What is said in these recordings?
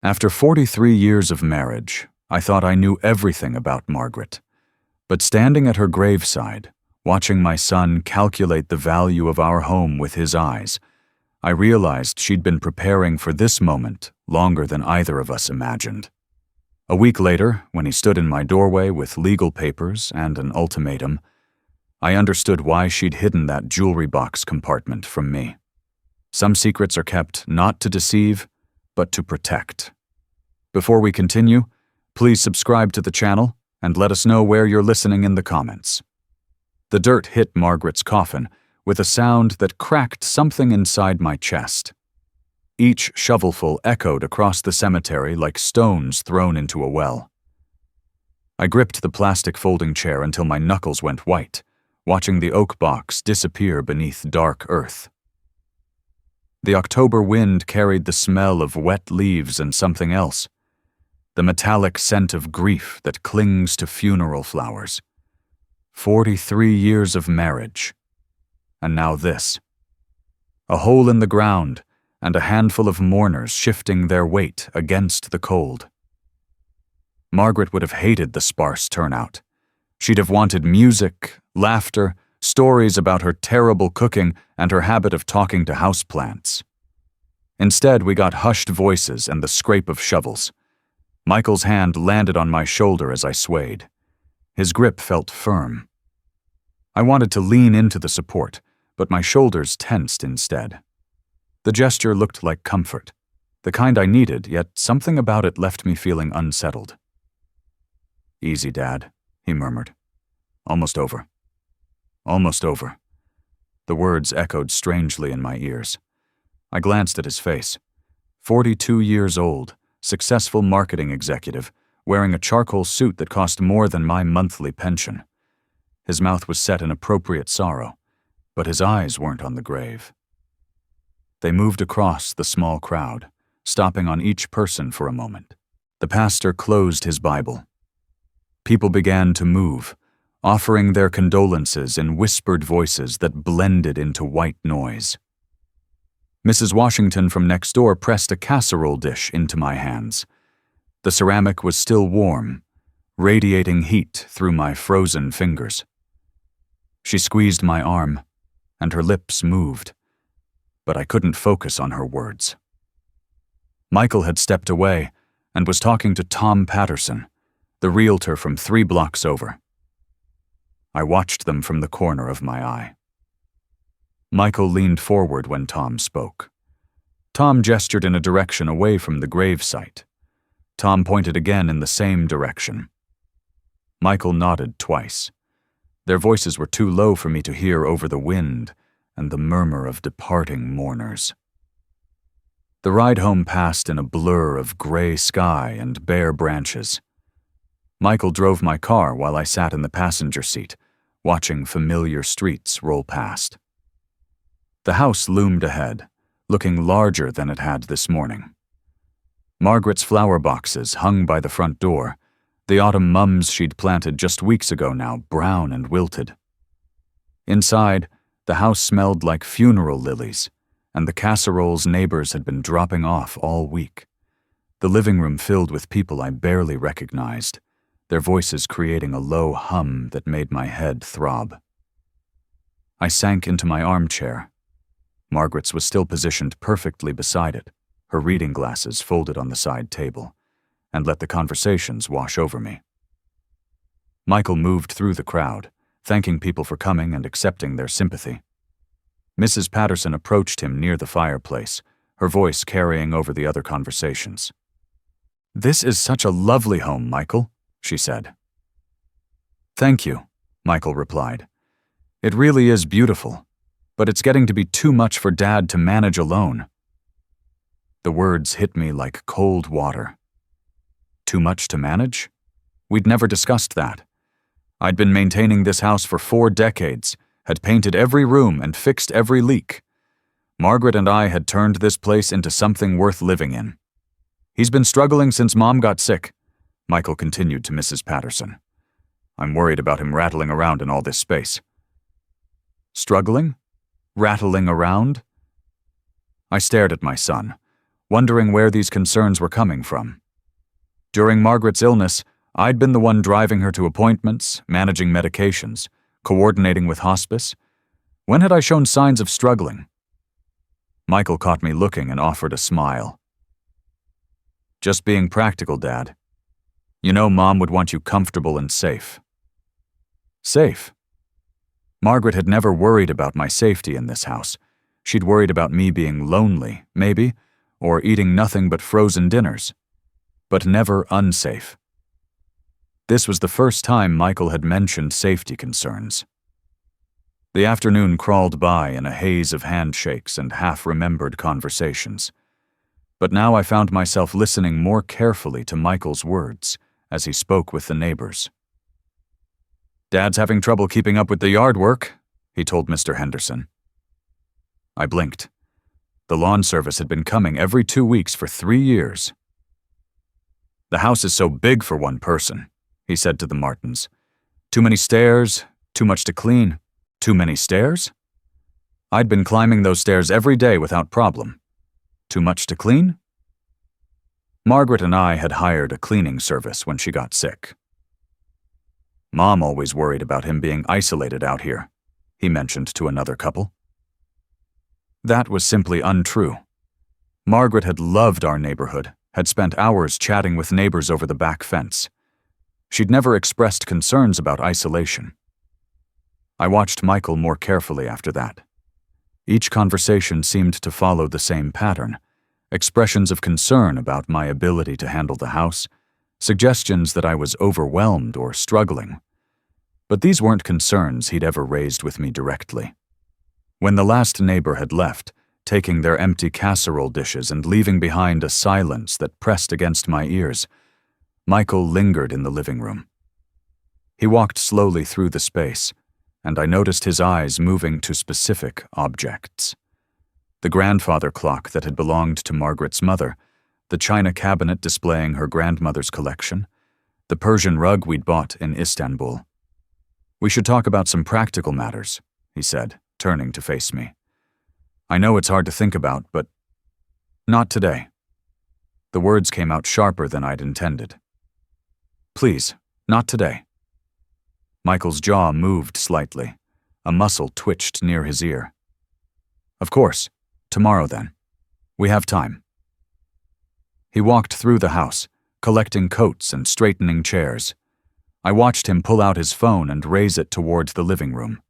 After 43 years of marriage, I thought I knew everything about Margaret. But standing at her graveside, watching my son calculate the value of our home with his eyes, I realized she'd been preparing for this moment longer than either of us imagined. A week later, when he stood in my doorway with legal papers and an ultimatum, I understood why she'd hidden that jewelry box compartment from me. Some secrets are kept not to deceive, but to protect. Before we continue, please subscribe to the channel and let us know where you're listening in the comments. The dirt hit Margaret's coffin with a sound that cracked something inside my chest. Each shovelful echoed across the cemetery like stones thrown into a well. I gripped the plastic folding chair until my knuckles went white, watching the oak box disappear beneath dark earth. The October wind carried the smell of wet leaves and something else, the metallic scent of grief that clings to funeral flowers. 43 years of marriage. And now this. A hole in the ground and a handful of mourners shifting their weight against the cold. Margaret would have hated the sparse turnout. She'd have wanted music, laughter, stories about her terrible cooking and her habit of talking to houseplants. Instead, we got hushed voices and the scrape of shovels. Michael's hand landed on my shoulder as I swayed. His grip felt firm. I wanted to lean into the support, but my shoulders tensed instead. The gesture looked like comfort, the kind I needed, yet something about it left me feeling unsettled. "Easy, Dad," he murmured. "Almost over. Almost over." The words echoed strangely in my ears. I glanced at his face. 42 years old, successful marketing executive, wearing a charcoal suit that cost more than my monthly pension. His mouth was set in appropriate sorrow, but his eyes weren't on the grave. They moved across the small crowd, stopping on each person for a moment. The pastor closed his Bible. People began to move, offering their condolences in whispered voices that blended into white noise. Mrs. Washington from next door pressed a casserole dish into my hands. The ceramic was still warm, radiating heat through my frozen fingers. She squeezed my arm, and her lips moved, but I couldn't focus on her words. Michael had stepped away and was talking to Tom Patterson, the realtor from 3 blocks over. I watched them from the corner of my eye. Michael leaned forward when Tom spoke. Tom gestured in a direction away from the gravesite. Tom pointed again in the same direction. Michael nodded twice. Their voices were too low for me to hear over the wind and the murmur of departing mourners. The ride home passed in a blur of gray sky and bare branches. Michael drove my car while I sat in the passenger seat, watching familiar streets roll past. The house loomed ahead, looking larger than it had this morning. Margaret's flower boxes hung by the front door, the autumn mums she'd planted just weeks ago now brown and wilted. Inside, the house smelled like funeral lilies, and the casseroles neighbors had been dropping off all week. The living room filled with people I barely recognized, their voices creating a low hum that made my head throb. I sank into my armchair. Margaret's was still positioned perfectly beside it, her reading glasses folded on the side table, and let the conversations wash over me. Michael moved through the crowd, thanking people for coming and accepting their sympathy. Mrs. Patterson approached him near the fireplace, her voice carrying over the other conversations. "This is such a lovely home, Michael," she said. "Thank you," Michael replied. "It really is beautiful, but it's getting to be too much for Dad to manage alone." The words hit me like cold water. Too much to manage? We'd never discussed that. I'd been maintaining this house for 4 decades, had painted every room and fixed every leak. Margaret and I had turned this place into something worth living in. "He's been struggling since Mom got sick," Michael continued to Mrs. Patterson. "I'm worried about him rattling around in all this space." Struggling? Rattling around? I stared at my son, wondering where these concerns were coming from. During Margaret's illness, I'd been the one driving her to appointments, managing medications, coordinating with hospice. When had I shown signs of struggling? Michael caught me looking and offered a smile. Just being practical, Dad. You know Mom would want you comfortable and safe. Safe? Margaret had never worried about my safety in this house. She'd worried about me being lonely, maybe, or eating nothing but frozen dinners. But never unsafe. This was the first time Michael had mentioned safety concerns. The afternoon crawled by in a haze of handshakes and half-remembered conversations. But now I found myself listening more carefully to Michael's words as he spoke with the neighbors. Dad's having trouble keeping up with the yard work, he told Mr. Henderson. I blinked. The lawn service had been coming every 2 weeks for 3 years. The house is so big for one person, he said to the Martins. Too many stairs, too much to clean. Too many stairs? I'd been climbing those stairs every day without problem. Too much to clean? Margaret and I had hired a cleaning service when she got sick. Mom always worried about him being isolated out here, he mentioned to another couple. That was simply untrue. Margaret had loved our neighborhood, had spent hours chatting with neighbors over the back fence. She'd never expressed concerns about isolation. I watched Michael more carefully after that. Each conversation seemed to follow the same pattern. Expressions of concern about my ability to handle the house, suggestions that I was overwhelmed or struggling. But these weren't concerns he'd ever raised with me directly. When the last neighbor had left, taking their empty casserole dishes and leaving behind a silence that pressed against my ears, Michael lingered in the living room. He walked slowly through the space, and I noticed his eyes moving to specific objects. The grandfather clock that had belonged to Margaret's mother, the china cabinet displaying her grandmother's collection, the Persian rug we'd bought in Istanbul. We should talk about some practical matters, he said, turning to face me. I know it's hard to think about, but not today. The words came out sharper than I'd intended. Please, not today. Michael's jaw moved slightly. A muscle twitched near his ear. Of course, tomorrow then. We have time. He walked through the house, collecting coats and straightening chairs. I watched him pull out his phone and raise it towards the living room.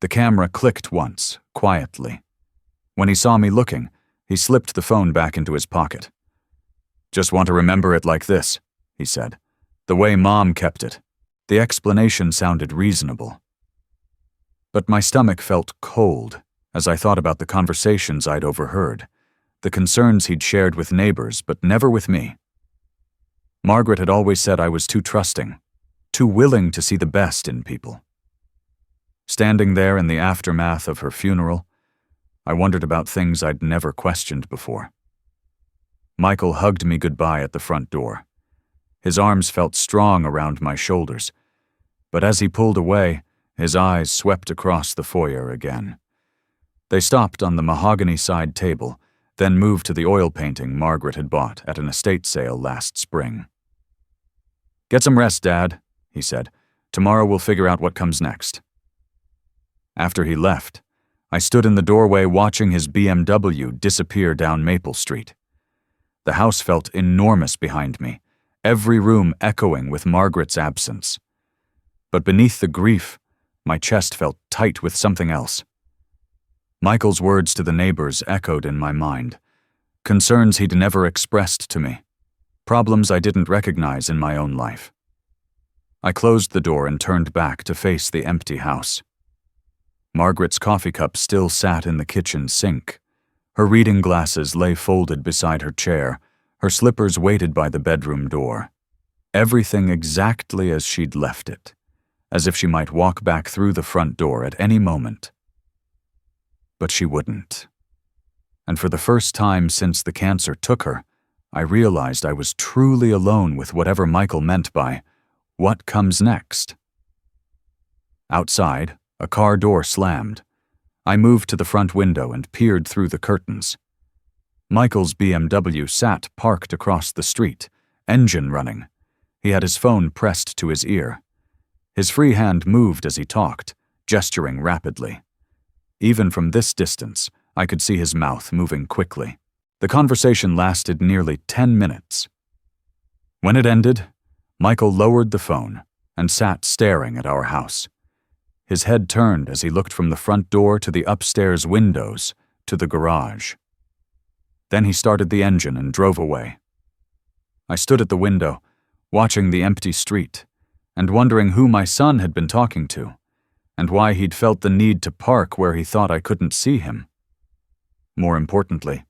The camera clicked once, quietly. When he saw me looking, he slipped the phone back into his pocket. Just want to remember it like this, he said. The way Mom kept it. The explanation sounded reasonable. But my stomach felt cold as I thought about the conversations I'd overheard, the concerns he'd shared with neighbors but never with me. Margaret had always said I was too trusting, too willing to see the best in people. Standing there in the aftermath of her funeral, I wondered about things I'd never questioned before. Michael hugged me goodbye at the front door. His arms felt strong around my shoulders, but as he pulled away, his eyes swept across the foyer again. They stopped on the mahogany side table, then moved to the oil painting Margaret had bought at an estate sale last spring. Get some rest, Dad, he said. Tomorrow we'll figure out what comes next. After he left, I stood in the doorway watching his BMW disappear down Maple Street. The house felt enormous behind me, every room echoing with Margaret's absence. But beneath the grief, my chest felt tight with something else. Michael's words to the neighbors echoed in my mind, concerns he'd never expressed to me, problems I didn't recognize in my own life. I closed the door and turned back to face the empty house. Margaret's coffee cup still sat in the kitchen sink. Her reading glasses lay folded beside her chair. Her slippers waited by the bedroom door. Everything exactly as she'd left it, as if she might walk back through the front door at any moment. But she wouldn't. And for the first time since the cancer took her, I realized I was truly alone with whatever Michael meant by, what comes next? Outside, a car door slammed. I moved to the front window and peered through the curtains. Michael's BMW sat parked across the street, engine running. He had his phone pressed to his ear. His free hand moved as he talked, gesturing rapidly. Even from this distance, I could see his mouth moving quickly. The conversation lasted nearly 10 minutes. When it ended, Michael lowered the phone and sat staring at our house. His head turned as he looked from the front door to the upstairs windows to the garage. Then he started the engine and drove away. I stood at the window, watching the empty street, and wondering who my son had been talking to, and why he'd felt the need to park where he thought I couldn't see him. More importantly,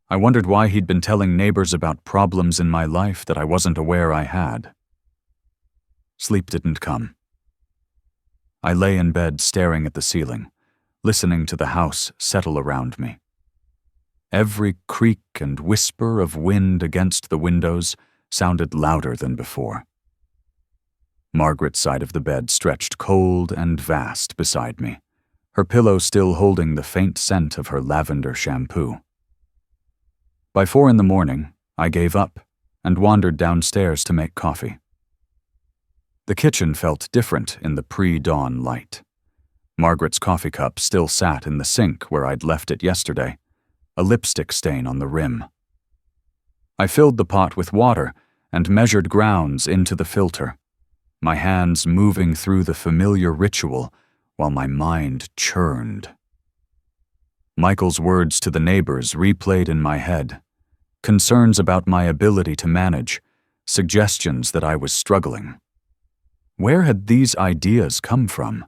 I wondered why he'd been telling neighbors about problems in my life that I wasn't aware I had. Sleep didn't come. I lay in bed staring at the ceiling, listening to the house settle around me. Every creak and whisper of wind against the windows sounded louder than before. Margaret's side of the bed stretched cold and vast beside me, her pillow still holding the faint scent of her lavender shampoo. By 4 a.m, I gave up and wandered downstairs to make coffee. The kitchen felt different in the pre-dawn light. Margaret's coffee cup still sat in the sink where I'd left it yesterday, a lipstick stain on the rim. I filled the pot with water and measured grounds into the filter, my hands moving through the familiar ritual while my mind churned. Michael's words to the neighbors replayed in my head, concerns about my ability to manage, suggestions that I was struggling. Where had these ideas come from?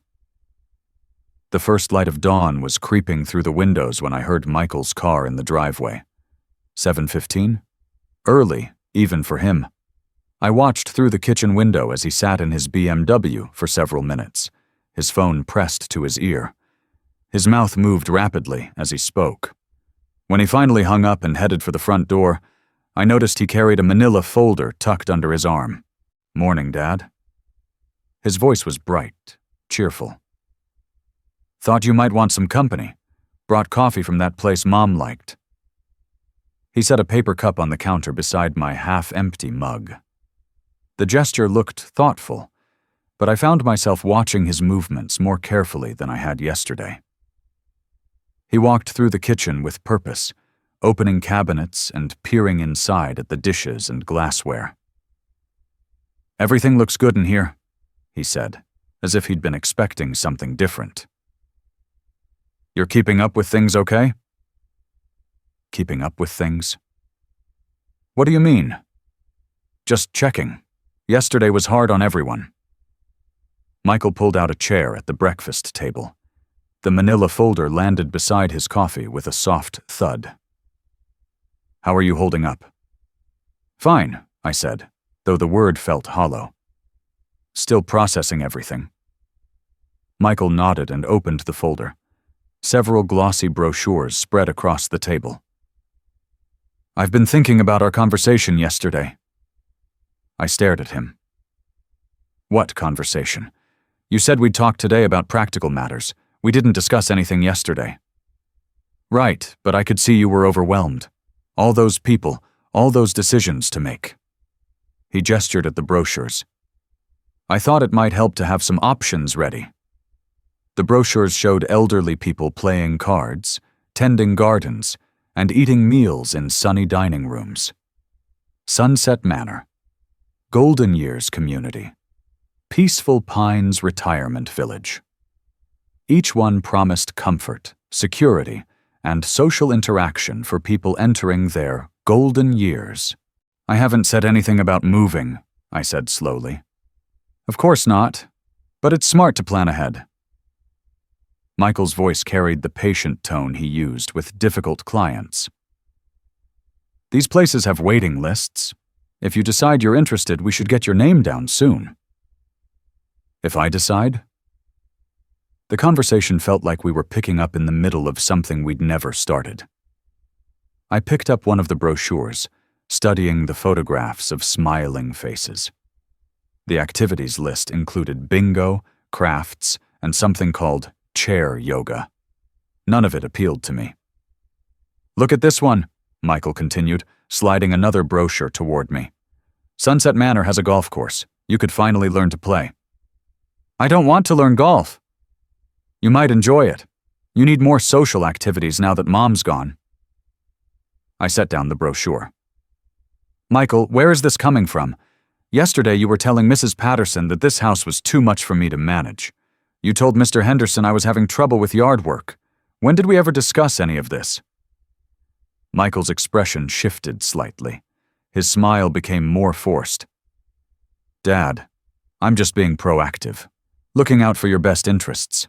The first light of dawn was creeping through the windows when I heard Michael's car in the driveway. 7:15? Early, even for him. I watched through the kitchen window as he sat in his BMW for several minutes, his phone pressed to his ear. His mouth moved rapidly as he spoke. When he finally hung up and headed for the front door, I noticed he carried a manila folder tucked under his arm. "Morning, Dad." His voice was bright, cheerful. "Thought you might want some company. Brought coffee from that place Mom liked." He set a paper cup on the counter beside my half-empty mug. The gesture looked thoughtful, but I found myself watching his movements more carefully than I had yesterday. He walked through the kitchen with purpose, opening cabinets and peering inside at the dishes and glassware. "Everything looks good in here," he said, as if he'd been expecting something different. "You're keeping up with things okay?" Keeping up with things? What do you mean? Just checking. Yesterday was hard on everyone. Michael pulled out a chair at the breakfast table. The manila folder landed beside his coffee with a soft thud. "How are you holding up?" "Fine," I said, though the word felt hollow. "Still processing everything." Michael nodded and opened the folder. Several glossy brochures spread across the table. "I've been thinking about our conversation yesterday." I stared at him. "What conversation? You said we'd talk today about practical matters. We didn't discuss anything yesterday." "Right, but I could see you were overwhelmed. All those people, all those decisions to make." He gestured at the brochures. "I thought it might help to have some options ready." The brochures showed elderly people playing cards, tending gardens, and eating meals in sunny dining rooms. Sunset Manor, Golden Years Community, Peaceful Pines Retirement Village. Each one promised comfort, security, and social interaction for people entering their golden years. "I haven't said anything about moving," I said slowly. "Of course not, but it's smart to plan ahead." Michael's voice carried the patient tone he used with difficult clients. "These places have waiting lists. If you decide you're interested, we should get your name down soon." "If I decide?" The conversation felt like we were picking up in the middle of something we'd never started. I picked up one of the brochures, studying the photographs of smiling faces. The activities list included bingo, crafts, and something called chair yoga. None of it appealed to me. "Look at this one," Michael continued, sliding another brochure toward me. Sunset Manor has a golf course. You could finally learn to play. I don't want to learn golf. You might enjoy it. You need more social activities now that Mom's gone. I set down the brochure. Michael, where is this coming from? Yesterday you were telling Mrs. Patterson that this house was too much for me to manage. You told Mr. Henderson I was having trouble with yard work. When did we ever discuss any of this? Michael's expression shifted slightly. His smile became more forced. Dad, I'm just being proactive, looking out for your best interests.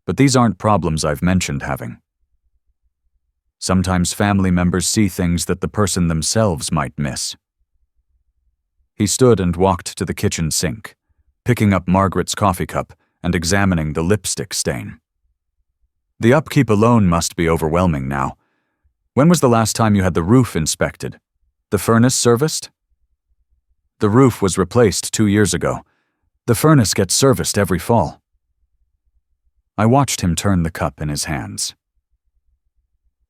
But these aren't problems I've mentioned having. Sometimes family members see things that the person themselves might miss. He stood and walked to the kitchen sink, picking up Margaret's coffee cup and examining the lipstick stain. The upkeep alone must be overwhelming now. When was the last time you had the roof inspected? The furnace serviced? The roof was replaced 2 years ago. The furnace gets serviced every fall. I watched him turn the cup in his hands.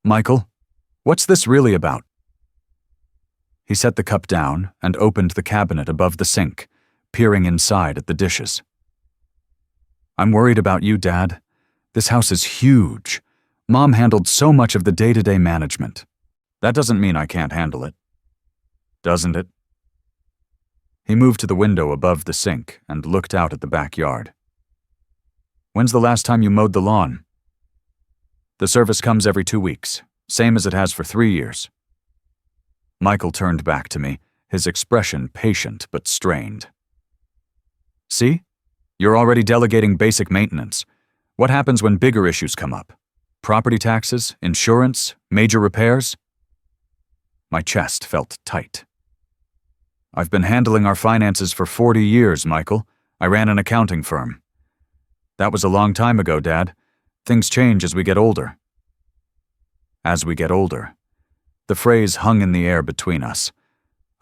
Michael, what's this really about? He set the cup down and opened the cabinet above the sink, peering inside at the dishes. I'm worried about you, Dad. This house is huge. Mom handled so much of the day-to-day management. That doesn't mean I can't handle it. Doesn't it? He moved to the window above the sink and looked out at the backyard. When's the last time you mowed the lawn? The service comes every 2 weeks, same as it has for 3 years. Michael turned back to me, his expression patient but strained. See? You're already delegating basic maintenance. What happens when bigger issues come up? Property taxes, insurance, major repairs? My chest felt tight. I've been handling our finances for 40 years, Michael. I ran an accounting firm. That was a long time ago, Dad. Things change as we get older. As we get older. The phrase hung in the air between us.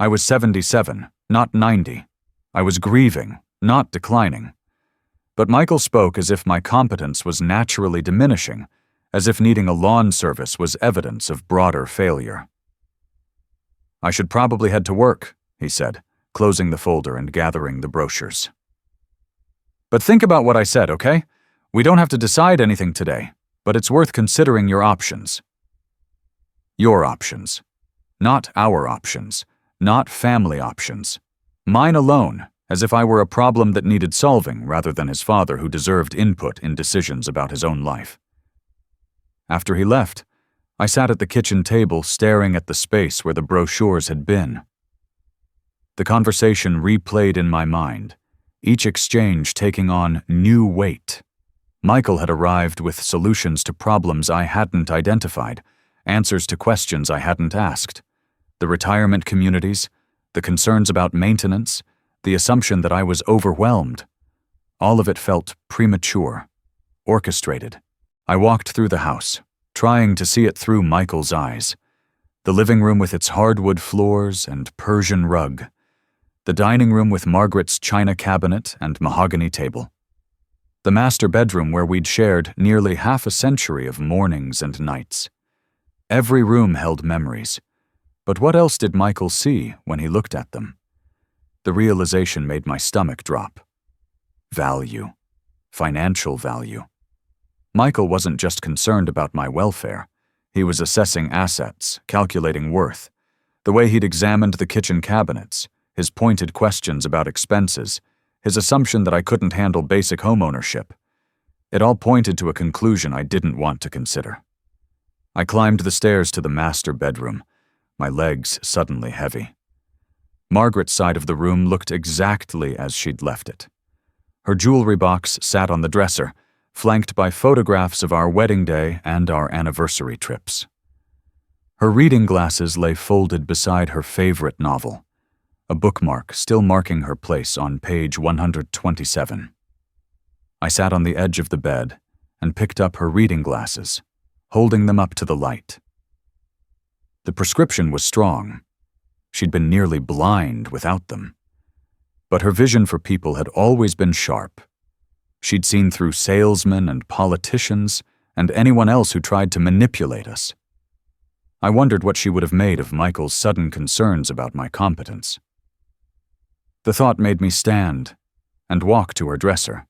I was 77, not 90. I was grieving, not declining. But Michael spoke as if my competence was naturally diminishing, as if needing a lawn service was evidence of broader failure. I should probably head to work, he said, closing the folder and gathering the brochures. But think about what I said, okay? We don't have to decide anything today, but it's worth considering your options. Your options. Not our options. Not family options. Mine alone, as if I were a problem that needed solving rather than his father who deserved input in decisions about his own life. After he left, I sat at the kitchen table staring at the space where the brochures had been. The conversation replayed in my mind, each exchange taking on new weight. Michael had arrived with solutions to problems I hadn't identified, answers to questions I hadn't asked. The retirement communities, the concerns about maintenance, the assumption that I was overwhelmed. All of it felt premature, orchestrated. I walked through the house, trying to see it through Michael's eyes. The living room with its hardwood floors and Persian rug. The dining room with Margaret's china cabinet and mahogany table. The master bedroom where we'd shared nearly half a century of mornings and nights. Every room held memories. But what else did Michael see when he looked at them? The realization made my stomach drop. Value. Financial value. Michael wasn't just concerned about my welfare. He was assessing assets, calculating worth. The way he'd examined the kitchen cabinets, his pointed questions about expenses, his assumption that I couldn't handle basic homeownership. It all pointed to a conclusion I didn't want to consider. I climbed the stairs to the master bedroom, my legs suddenly heavy. Margaret's side of the room looked exactly as she'd left it. Her jewelry box sat on the dresser, flanked by photographs of our wedding day and our anniversary trips. Her reading glasses lay folded beside her favorite novel, a bookmark still marking her place on page 127. I sat on the edge of the bed and picked up her reading glasses, holding them up to the light. The prescription was strong. She'd been nearly blind without them. But her vision for people had always been sharp. She'd seen through salesmen and politicians and anyone else who tried to manipulate us. I wondered what she would have made of Michael's sudden concerns about my competence. The thought made me stand and walk to her dresser.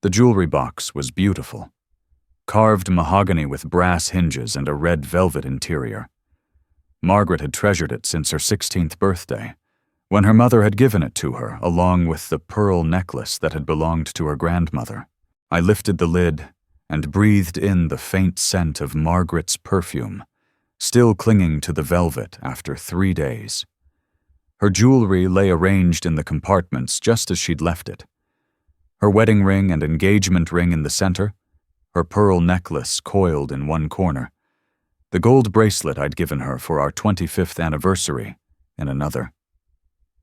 The jewelry box was beautiful, carved mahogany with brass hinges and a red velvet interior. Margaret had treasured it since her 16th birthday, when her mother had given it to her along with the pearl necklace that had belonged to her grandmother. I lifted the lid and breathed in the faint scent of Margaret's perfume, still clinging to the velvet after 3 days. Her jewelry lay arranged in the compartments just as she'd left it. Her wedding ring and engagement ring in the center, her pearl necklace coiled in one corner, the gold bracelet I'd given her for our 25th anniversary in another.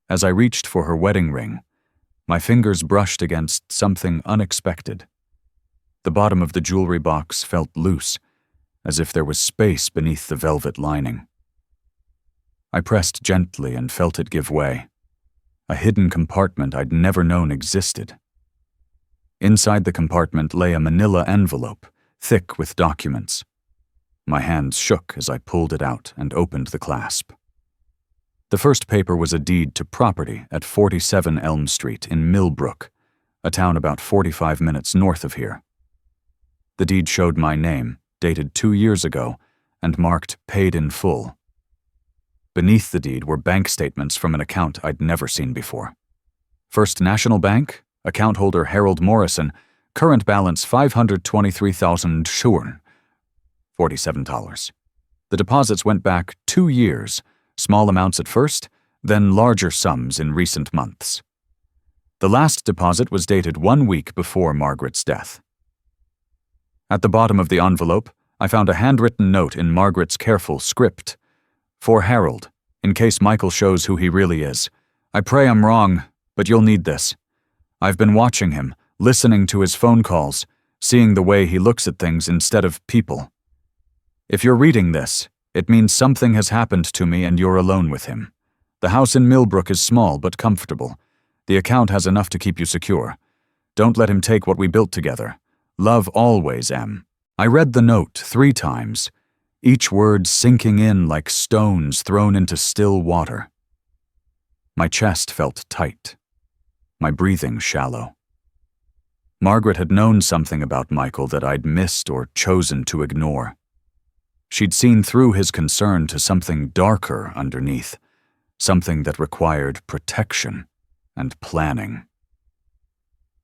As I reached for her wedding ring, my fingers brushed against something unexpected. The bottom of the jewelry box felt loose, as if there was space beneath the velvet lining. I pressed gently and felt it give way, a hidden compartment I'd never known existed. Inside the compartment lay a manila envelope, thick with documents. My hands shook as I pulled it out and opened the clasp. The first paper was a deed to property at 47 Elm Street in Millbrook, a town about 45 minutes north of here. The deed showed my name, dated 2 years ago, and marked paid in full. Beneath the deed were bank statements from an account I'd never seen before. First National Bank, account holder Harold Morrison, current balance $523,000 Schurn, $47. The deposits went back 2 years, small amounts at first, then larger sums in recent months. The last deposit was dated 1 week before Margaret's death. At the bottom of the envelope, I found a handwritten note in Margaret's careful script. For Harold, in case Michael shows who he really is. I pray I'm wrong, but you'll need this. I've been watching him, listening to his phone calls, seeing the way he looks at things instead of people. If you're reading this, it means something has happened to me and you're alone with him. The house in Millbrook is small but comfortable. The account has enough to keep you secure. Don't let him take what we built together. Love always, M. I read the note 3 times, each word sinking in like stones thrown into still water. My chest felt tight, my breathing shallow. Margaret had known something about Michael that I'd missed or chosen to ignore. She'd seen through his concern to something darker underneath, something that required protection and planning.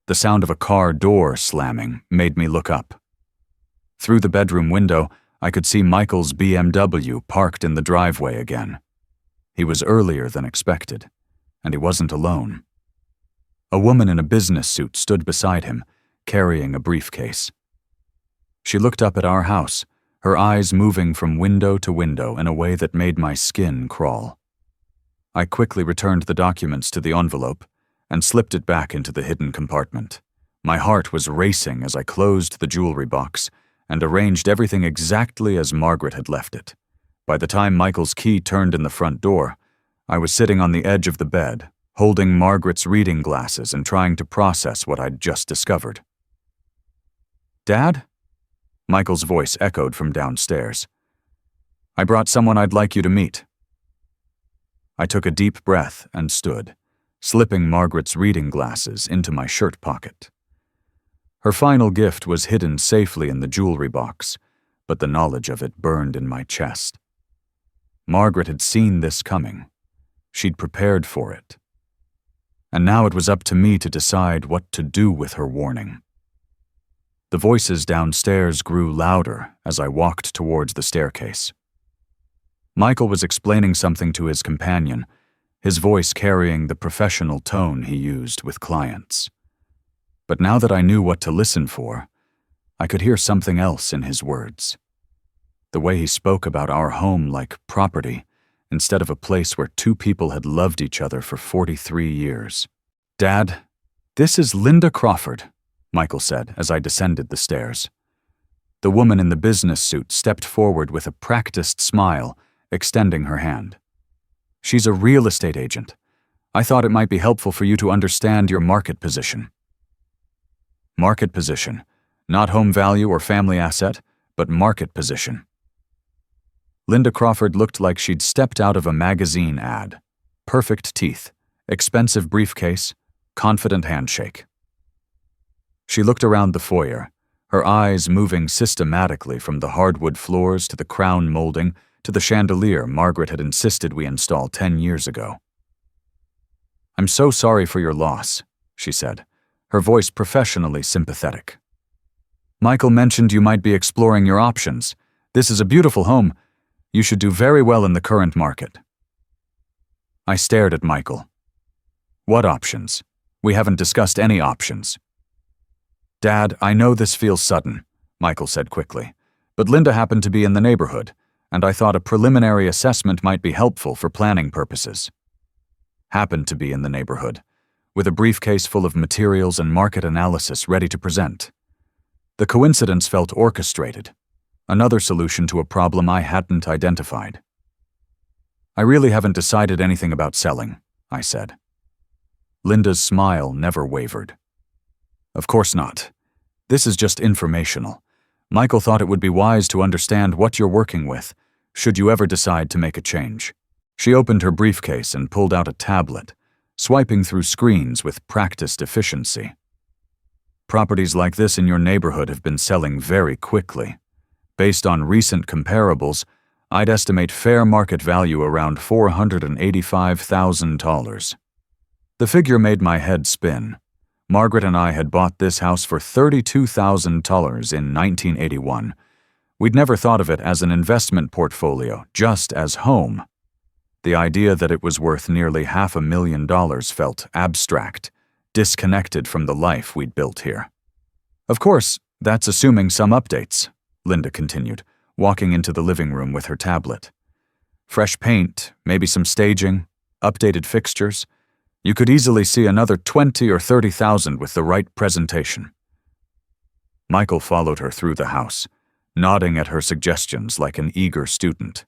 The sound of a car door slamming made me look up. Through the bedroom window, I could see Michael's BMW parked in the driveway again. He was earlier than expected, and he wasn't alone. A woman in a business suit stood beside him, carrying a briefcase. She looked up at our house, her eyes moving from window to window in a way that made my skin crawl. I quickly returned the documents to the envelope and slipped it back into the hidden compartment. My heart was racing as I closed the jewelry box and arranged everything exactly as Margaret had left it. By the time Michael's key turned in the front door, I was sitting on the edge of the bed, holding Margaret's reading glasses and trying to process what I'd just discovered. "Dad?" Michael's voice echoed from downstairs. "I brought someone I'd like you to meet." I took a deep breath and stood, slipping Margaret's reading glasses into my shirt pocket. Her final gift was hidden safely in the jewelry box, but the knowledge of it burned in my chest. Margaret had seen this coming. She'd prepared for it. And now it was up to me to decide what to do with her warning. The voices downstairs grew louder as I walked towards the staircase. Michael was explaining something to his companion, his voice carrying the professional tone he used with clients. But now that I knew what to listen for, I could hear something else in his words. The way he spoke about our home like property, instead of a place where 2 people had loved each other for 43 years. "Dad, this is Linda Crawford," Michael said as I descended the stairs. The woman in the business suit stepped forward with a practiced smile, extending her hand. "She's a real estate agent. I thought it might be helpful for you to understand your market position." Market position, not home value or family asset, but market position. Linda Crawford looked like she'd stepped out of a magazine ad. Perfect teeth, expensive briefcase, confident handshake. She looked around the foyer, her eyes moving systematically from the hardwood floors to the crown molding to the chandelier Margaret had insisted we install 10 years ago. "I'm so sorry for your loss," she said, her voice professionally sympathetic. "Michael mentioned you might be exploring your options. This is a beautiful home. You should do very well in the current market." I stared at Michael. "What options? We haven't discussed any options." "Dad, I know this feels sudden," Michael said quickly, "but Linda happened to be in the neighborhood, and I thought a preliminary assessment might be helpful for planning purposes." Happened to be in the neighborhood, with a briefcase full of materials and market analysis ready to present. The coincidence felt orchestrated, another solution to a problem I hadn't identified. "I really haven't decided anything about selling," I said. Linda's smile never wavered. "Of course not. This is just informational. Michael thought it would be wise to understand what you're working with, should you ever decide to make a change." She opened her briefcase and pulled out a tablet, swiping through screens with practiced efficiency. "Properties like this in your neighborhood have been selling very quickly. Based on recent comparables, I'd estimate fair market value around $485,000. The figure made my head spin. Margaret and I had bought this house for $32,000 in 1981. We'd never thought of it as an investment portfolio, just as home. The idea that it was worth nearly $500,000 felt abstract, disconnected from the life we'd built here. "Of course, that's assuming some updates," Linda continued, walking into the living room with her tablet. "Fresh paint, maybe some staging, updated fixtures. You could easily see another $20,000 or $30,000 with the right presentation." Michael followed her through the house, nodding at her suggestions like an eager student.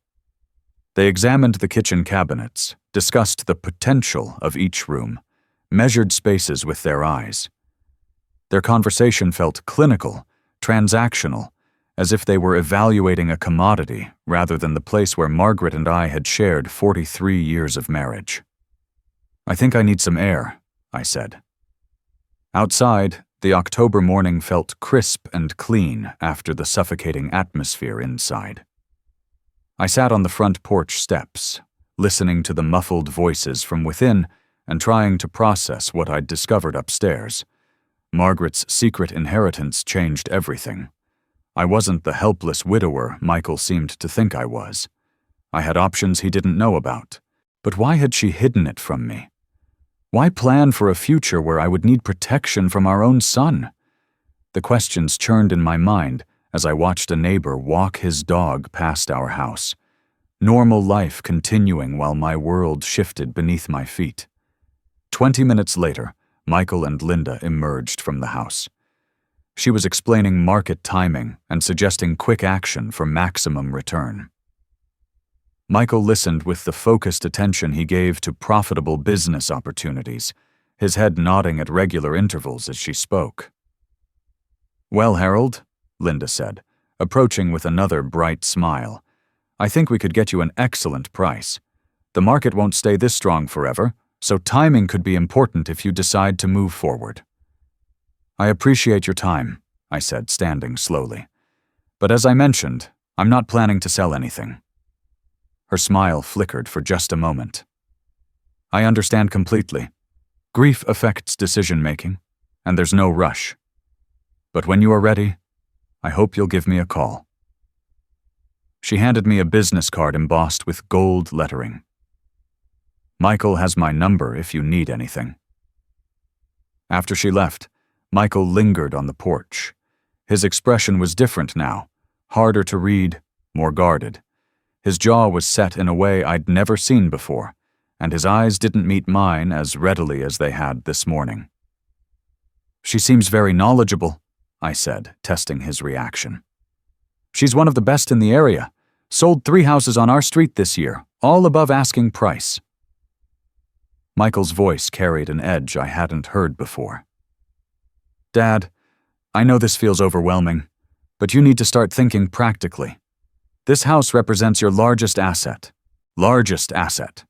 They examined the kitchen cabinets, discussed the potential of each room, measured spaces with their eyes. Their conversation felt clinical, transactional, as if they were evaluating a commodity rather than the place where Margaret and I had shared 43 years of marriage. "I think I need some air," I said. Outside, the October morning felt crisp and clean after the suffocating atmosphere inside. I sat on the front porch steps, listening to the muffled voices from within and trying to process what I'd discovered upstairs. Margaret's secret inheritance changed everything. I wasn't the helpless widower Michael seemed to think I was. I had options he didn't know about. But why had she hidden it from me? Why plan for a future where I would need protection from our own son? The questions churned in my mind as I watched a neighbor walk his dog past our house. Normal life continuing while my world shifted beneath my feet. 20 minutes later, Michael and Linda emerged from the house. She was explaining market timing and suggesting quick action for maximum return. Michael listened with the focused attention he gave to profitable business opportunities, his head nodding at regular intervals as she spoke. "Well, Harold," Linda said, approaching with another bright smile, "I think we could get you an excellent price. The market won't stay this strong forever, so timing could be important if you decide to move forward." "I appreciate your time," I said, standing slowly. "But as I mentioned, I'm not planning to sell anything." Her smile flickered for just a moment. "I understand completely. Grief affects decision-making, and there's no rush. But when you are ready, I hope you'll give me a call." She handed me a business card embossed with gold lettering. "Michael has my number if you need anything." After she left, Michael lingered on the porch. His expression was different now, harder to read, more guarded. His jaw was set in a way I'd never seen before, and his eyes didn't meet mine as readily as they had this morning. "She seems very knowledgeable," I said, testing his reaction. "She's one of the best in the area. Sold 3 houses on our street this year, all above asking price." Michael's voice carried an edge I hadn't heard before. "Dad, I know this feels overwhelming, but you need to start thinking practically. This house represents your largest asset. Largest asset.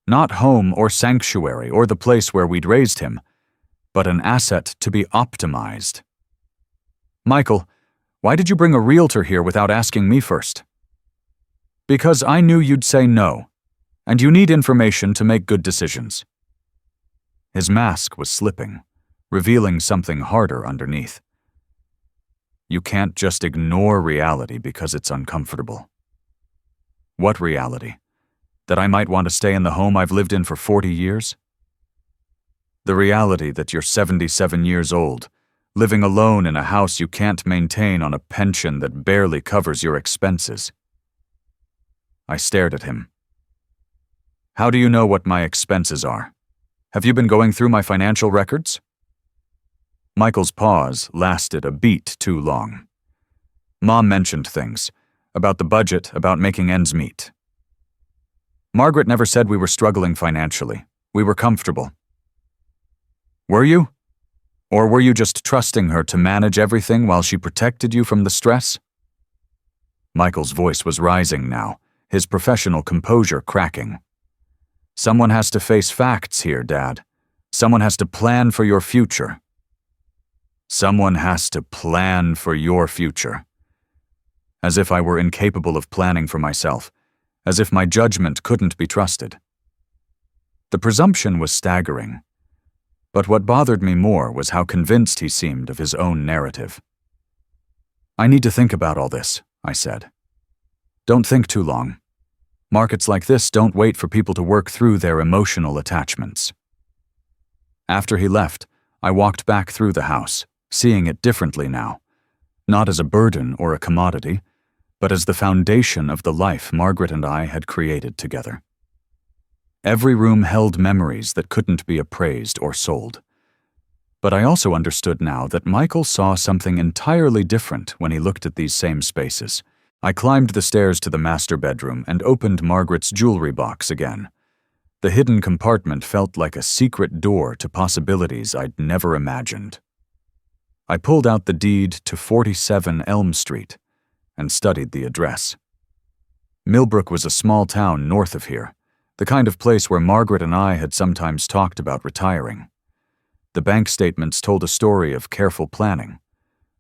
Not home or sanctuary or the place where we'd raised him, but an asset to be optimized. Michael, why did you bring a realtor here without asking me first? Because I knew you'd say no, and you need information to make good decisions. His mask was slipping, revealing something harder underneath. You can't just ignore reality because it's uncomfortable. What reality? That I might want to stay in the home I've lived in for 40 years? The reality that you're 77 years old, living alone in a house you can't maintain on a pension that barely covers your expenses. I stared at him. How do you know what my expenses are? Have you been going through my financial records? Michael's pause lasted a beat too long. Mom mentioned things, about the budget, about making ends meet. Margaret never said we were struggling financially. We were comfortable. Were you? Or were you just trusting her to manage everything while she protected you from the stress? Michael's voice was rising now, his professional composure cracking. Someone has to face facts here, Dad. Someone has to plan for your future. Someone has to plan for your future. As if I were incapable of planning for myself, as if my judgment couldn't be trusted. The presumption was staggering, but what bothered me more was how convinced he seemed of his own narrative. I need to think about all this, I said. Don't think too long. Markets like this don't wait for people to work through their emotional attachments. After he left, I walked back through the house, seeing it differently now, not as a burden or a commodity, but as the foundation of the life Margaret and I had created together. Every room held memories that couldn't be appraised or sold. But I also understood now that Michael saw something entirely different when he looked at these same spaces. I climbed the stairs to the master bedroom and opened Margaret's jewelry box again. The hidden compartment felt like a secret door to possibilities I'd never imagined. I pulled out the deed to 47 Elm Street and studied the address. Millbrook was a small town north of here, the kind of place where Margaret and I had sometimes talked about retiring. The bank statements told a story of careful planning.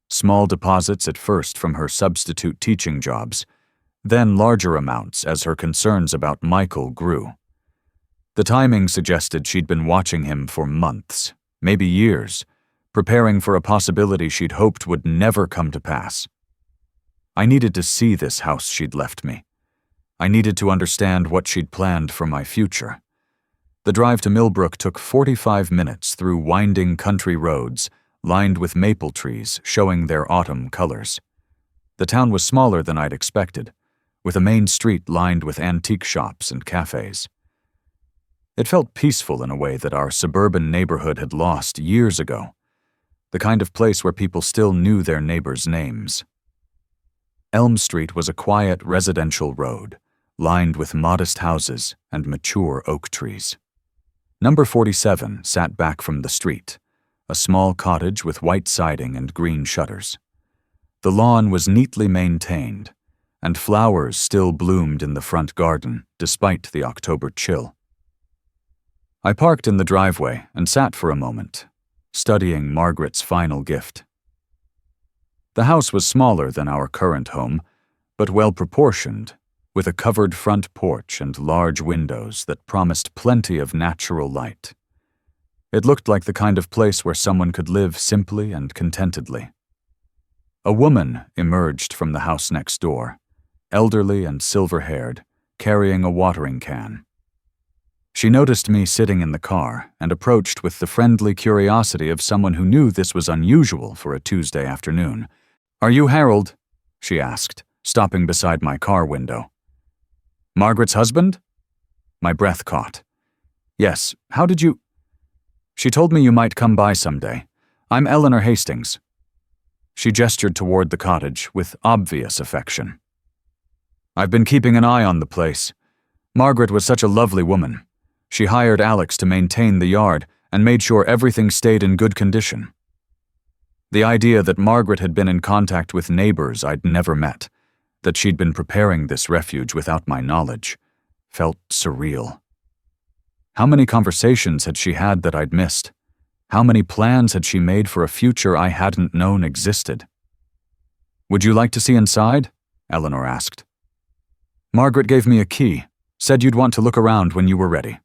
Small deposits at first from her substitute teaching jobs, then larger amounts as her concerns about Michael grew. The timing suggested she'd been watching him for months, maybe years, preparing for a possibility she'd hoped would never come to pass. I needed to see this house she'd left me. I needed to understand what she'd planned for my future. The drive to Millbrook took 45 minutes through winding country roads, lined with maple trees showing their autumn colors. The town was smaller than I'd expected, with a main street lined with antique shops and cafes. It felt peaceful in a way that our suburban neighborhood had lost years ago, the kind of place where people still knew their neighbors' names. Elm Street was a quiet residential road, lined with modest houses and mature oak trees. Number 47 sat back from the street, a small cottage with white siding and green shutters. The lawn was neatly maintained, and flowers still bloomed in the front garden despite the October chill. I parked in the driveway and sat for a moment, studying Margaret's final gift. The house was smaller than our current home, but well-proportioned, with a covered front porch and large windows that promised plenty of natural light. It looked like the kind of place where someone could live simply and contentedly. A woman emerged from the house next door, elderly and silver-haired, carrying a watering can. She noticed me sitting in the car and approached with the friendly curiosity of someone who knew this was unusual for a Tuesday afternoon. "Are you Harold?" she asked, stopping beside my car window. "Margaret's husband?" My breath caught. "Yes, how did you—" "She told me you might come by someday. I'm Eleanor Hastings." She gestured toward the cottage with obvious affection. "I've been keeping an eye on the place. Margaret was such a lovely woman. She hired Alex to maintain the yard and made sure everything stayed in good condition." The idea that Margaret had been in contact with neighbors I'd never met, That she'd been preparing this refuge without my knowledge felt surreal. How many conversations had she had that I'd missed? How many plans had she made for a future I hadn't known existed? "Would you like to see inside?" Eleanor asked. "Margaret gave me a key, said you'd want to look around when you were ready."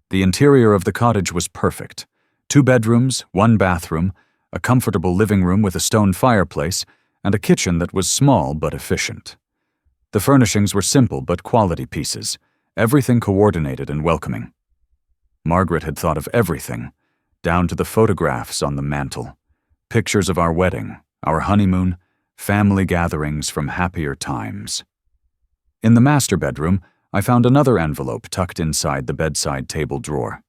The interior of the cottage was perfect. 2 bedrooms, 1 bathroom, a comfortable living room with a stone fireplace, and a kitchen that was small but efficient. The furnishings were simple but quality pieces, everything coordinated and welcoming. Margaret had thought of everything, down to the photographs on the mantel, pictures of our wedding, our honeymoon, family gatherings from happier times. In the master bedroom, I found another envelope tucked inside the bedside table drawer.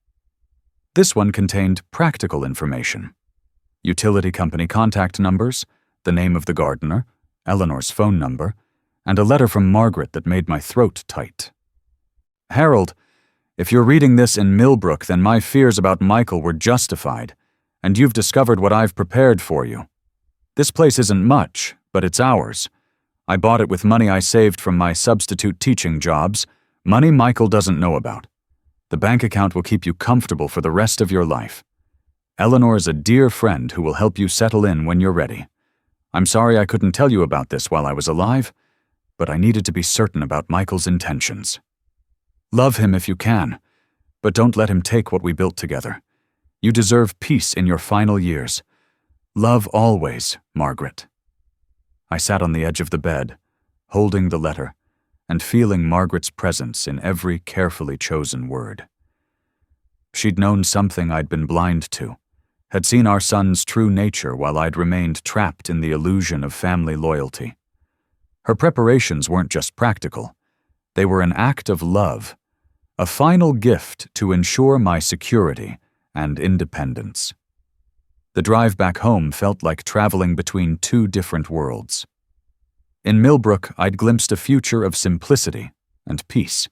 This one contained practical information: utility company contact numbers, the name of the gardener, Eleanor's phone number, and a letter from Margaret that made my throat tight. "Harold, if you're reading this in Millbrook, then my fears about Michael were justified, and you've discovered what I've prepared for you. This place isn't much, but it's ours. I bought it with money I saved from my substitute teaching jobs, money Michael doesn't know about. The bank account will keep you comfortable for the rest of your life. Eleanor is a dear friend who will help you settle in when you're ready. I'm sorry I couldn't tell you about this while I was alive, but I needed to be certain about Michael's intentions. Love him if you can, but don't let him take what we built together. You deserve peace in your final years. Love always, Margaret." I sat on the edge of the bed, holding the letter, and feeling Margaret's presence in every carefully chosen word. She'd known something I'd been blind to, had seen our son's true nature while I'd remained trapped in the illusion of family loyalty. Her preparations weren't just practical. They were an act of love, a final gift to ensure my security and independence. The drive back home felt like traveling between 2 different worlds. In Millbrook, I'd glimpsed a future of simplicity and peace.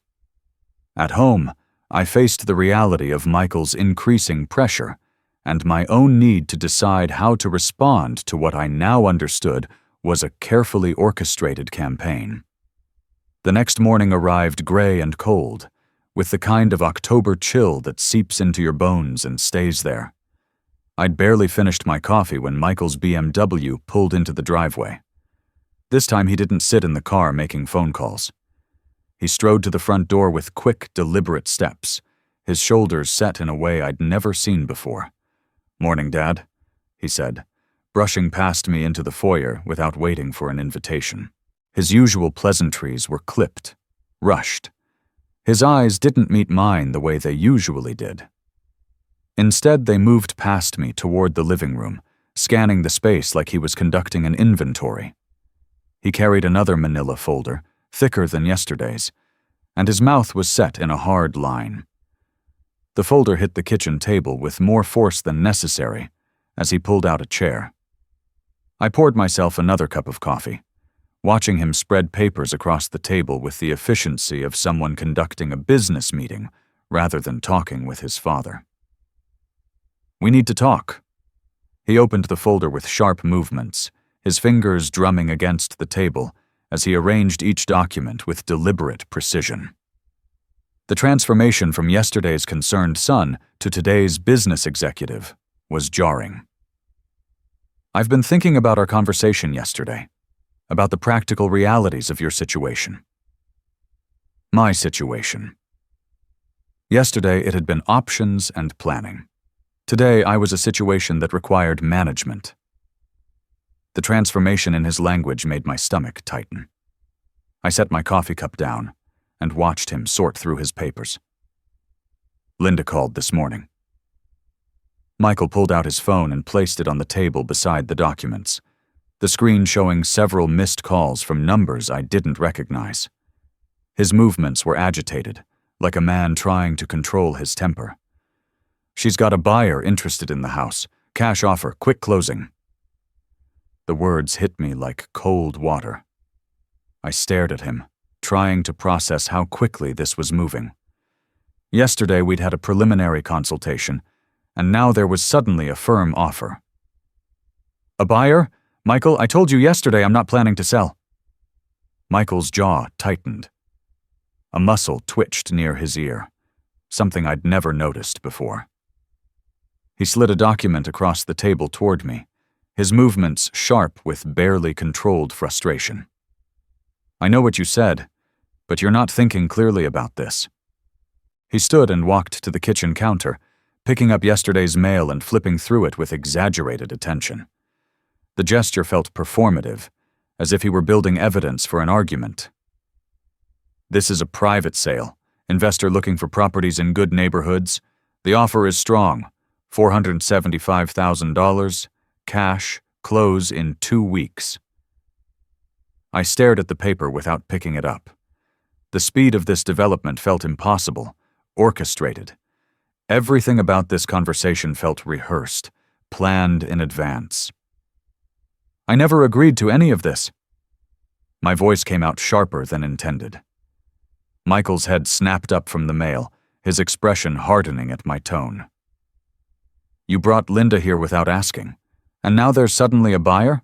At home, I faced the reality of Michael's increasing pressure and my own need to decide how to respond to what I now understood was a carefully orchestrated campaign. The next morning arrived gray and cold, with the kind of October chill that seeps into your bones and stays there. I'd barely finished my coffee when Michael's BMW pulled into the driveway. This time he didn't sit in the car making phone calls. He strode to the front door with quick, deliberate steps, his shoulders set in a way I'd never seen before. "Morning, Dad," he said, brushing past me into the foyer without waiting for an invitation. His usual pleasantries were clipped, rushed. His eyes didn't meet mine the way they usually did. Instead, they moved past me toward the living room, scanning the space like he was conducting an inventory. He carried another manila folder, thicker than yesterday's, and his mouth was set in a hard line. The folder hit the kitchen table with more force than necessary as he pulled out a chair. I poured myself another cup of coffee, watching him spread papers across the table with the efficiency of someone conducting a business meeting rather than talking with his father. "We need to talk." He opened the folder with sharp movements, his fingers drumming against the table as he arranged each document with deliberate precision. The transformation from yesterday's concerned son to today's business executive was jarring. "I've been thinking about our conversation yesterday, about the practical realities of your situation." My situation. Yesterday it had been options and planning. Today I was a situation that required management. The transformation in his language made my stomach tighten. I set my coffee cup down and watched him sort through his papers. "Linda called this morning." Michael pulled out his phone and placed it on the table beside the documents, the screen showing several missed calls from numbers I didn't recognize. His movements were agitated, like a man trying to control his temper. "She's got a buyer interested in the house. Cash offer, quick closing." The words hit me like cold water. I stared at him, trying to process how quickly this was moving. Yesterday we'd had a preliminary consultation, and now there was suddenly a firm offer. "A buyer? Michael, I told you yesterday I'm not planning to sell." Michael's jaw tightened. A muscle twitched near his ear, something I'd never noticed before. He slid a document across the table toward me, his movements sharp with barely controlled frustration. "I know what you said, but you're not thinking clearly about this." He stood and walked to the kitchen counter, picking up yesterday's mail and flipping through it with exaggerated attention. The gesture felt performative, as if he were building evidence for an argument. "This is a private sale. Investor looking for properties in good neighborhoods. The offer is strong. $475,000, cash, close in 2 weeks. I stared at the paper without picking it up. The speed of this development felt impossible, orchestrated. Everything about this conversation felt rehearsed, planned in advance. "I never agreed to any of this." My voice came out sharper than intended. Michael's head snapped up from the mail, his expression hardening at my tone. "You brought Linda here without asking, and now there's suddenly a buyer?"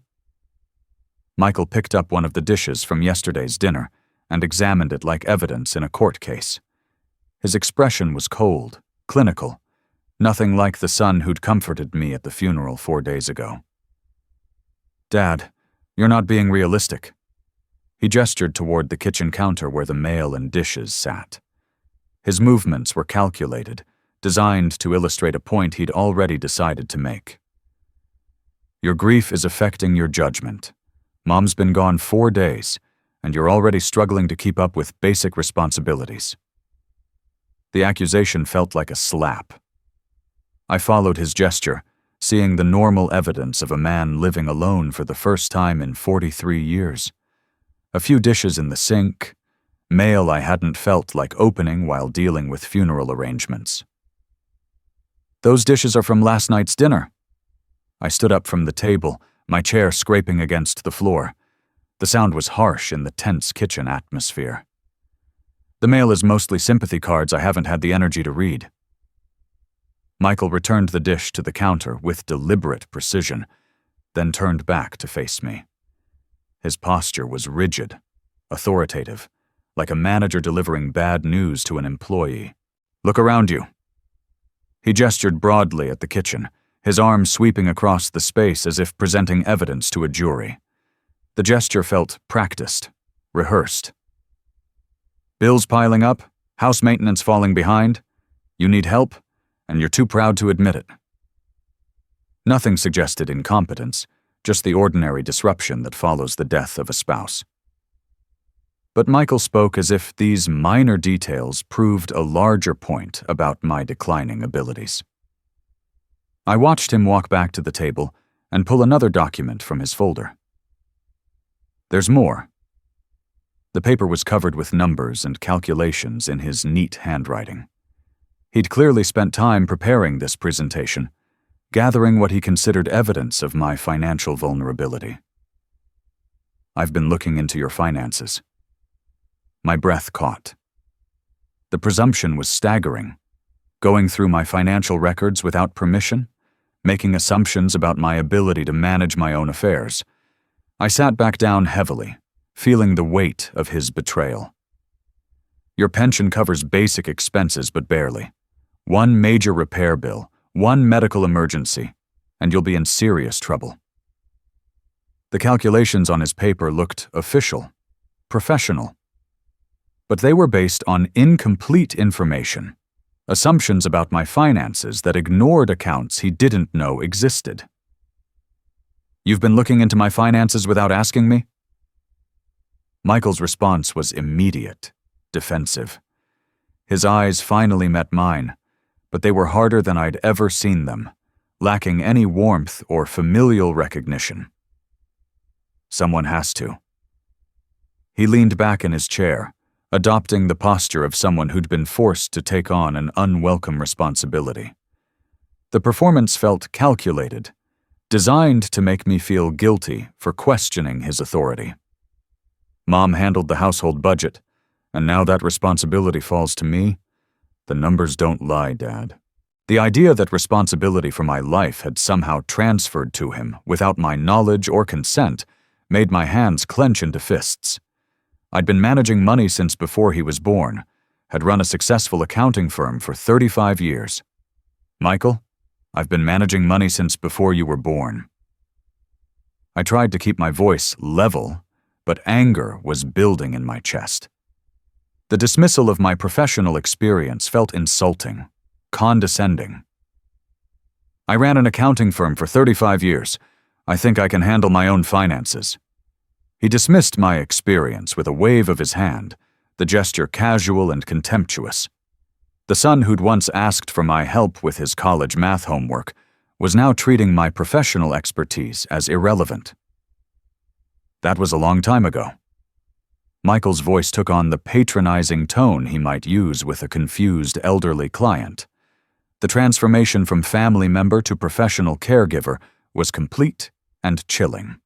Michael picked up one of the dishes from yesterday's dinner and examined it like evidence in a court case. His expression was cold, clinical, nothing like the son who'd comforted me at the funeral 4 days ago. "Dad, you're not being realistic." He gestured toward the kitchen counter where the mail and dishes sat. His movements were calculated, designed to illustrate a point he'd already decided to make. "Your grief is affecting your judgment. Mom's been gone 4 days, and you're already struggling to keep up with basic responsibilities." The accusation felt like a slap. I followed his gesture, seeing the normal evidence of a man living alone for the first time in 43 years. A few dishes in the sink, mail I hadn't felt like opening while dealing with funeral arrangements. "Those dishes are from last night's dinner." I stood up from the table, my chair scraping against the floor. The sound was harsh in the tense kitchen atmosphere. "The mail is mostly sympathy cards I haven't had the energy to read." Michael returned the dish to the counter with deliberate precision, then turned back to face me. His posture was rigid, authoritative, like a manager delivering bad news to an employee. "Look around you." He gestured broadly at the kitchen, his arm sweeping across the space as if presenting evidence to a jury. The gesture felt practiced, rehearsed. "Bills piling up, house maintenance falling behind. You need help, and you're too proud to admit it." Nothing suggested incompetence, just the ordinary disruption that follows the death of a spouse. But Michael spoke as if these minor details proved a larger point about my declining abilities. I watched him walk back to the table and pull another document from his folder. "There's more." The paper was covered with numbers and calculations in his neat handwriting. He'd clearly spent time preparing this presentation, gathering what he considered evidence of my financial vulnerability. "I've been looking into your finances." My breath caught. The presumption was staggering. Going through my financial records without permission, making assumptions about my ability to manage my own affairs. I sat back down heavily, feeling the weight of his betrayal. "Your pension covers basic expenses, but barely. One major repair bill, one medical emergency, and you'll be in serious trouble." The calculations on his paper looked official, professional. But they were based on incomplete information, assumptions about my finances that ignored accounts he didn't know existed. "You've been looking into my finances without asking me?" Michael's response was immediate, defensive. His eyes finally met mine, but they were harder than I'd ever seen them, lacking any warmth or familial recognition. "Someone has to." He leaned back in his chair, adopting the posture of someone who'd been forced to take on an unwelcome responsibility. The performance felt calculated, designed to make me feel guilty for questioning his authority. "Mom handled the household budget, and now that responsibility falls to me? The numbers don't lie, Dad." The idea that responsibility for my life had somehow transferred to him without my knowledge or consent made my hands clench into fists. I'd been managing money since before he was born, had run a successful accounting firm for 35 years. Michael, I've been managing money since before you were born. I tried to keep my voice level, but anger was building in my chest. The dismissal of my professional experience felt insulting, condescending. I ran an accounting firm for 35 years. I think I can handle my own finances. He dismissed my experience with a wave of his hand, the gesture casual and contemptuous. The son who'd once asked for my help with his college math homework was now treating my professional expertise as irrelevant. That was a long time ago. Michael's voice took on the patronizing tone he might use with a confused elderly client. The transformation from family member to professional caregiver was complete and chilling.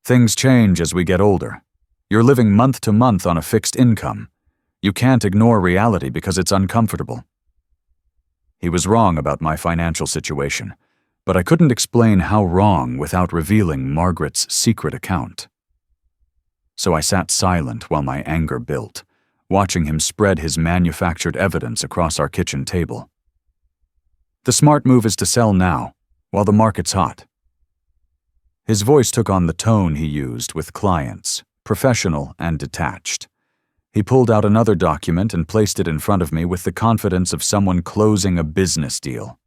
Things change as we get older. You're living month to month on a fixed income. You can't ignore reality because it's uncomfortable. He was wrong about my financial situation, but I couldn't explain how wrong without revealing Margaret's secret account. So I sat silent while my anger built, watching him spread his manufactured evidence across our kitchen table. The smart move is to sell now, while the market's hot. His voice took on the tone he used with clients, professional and detached. He pulled out another document and placed it in front of me with the confidence of someone closing a business deal.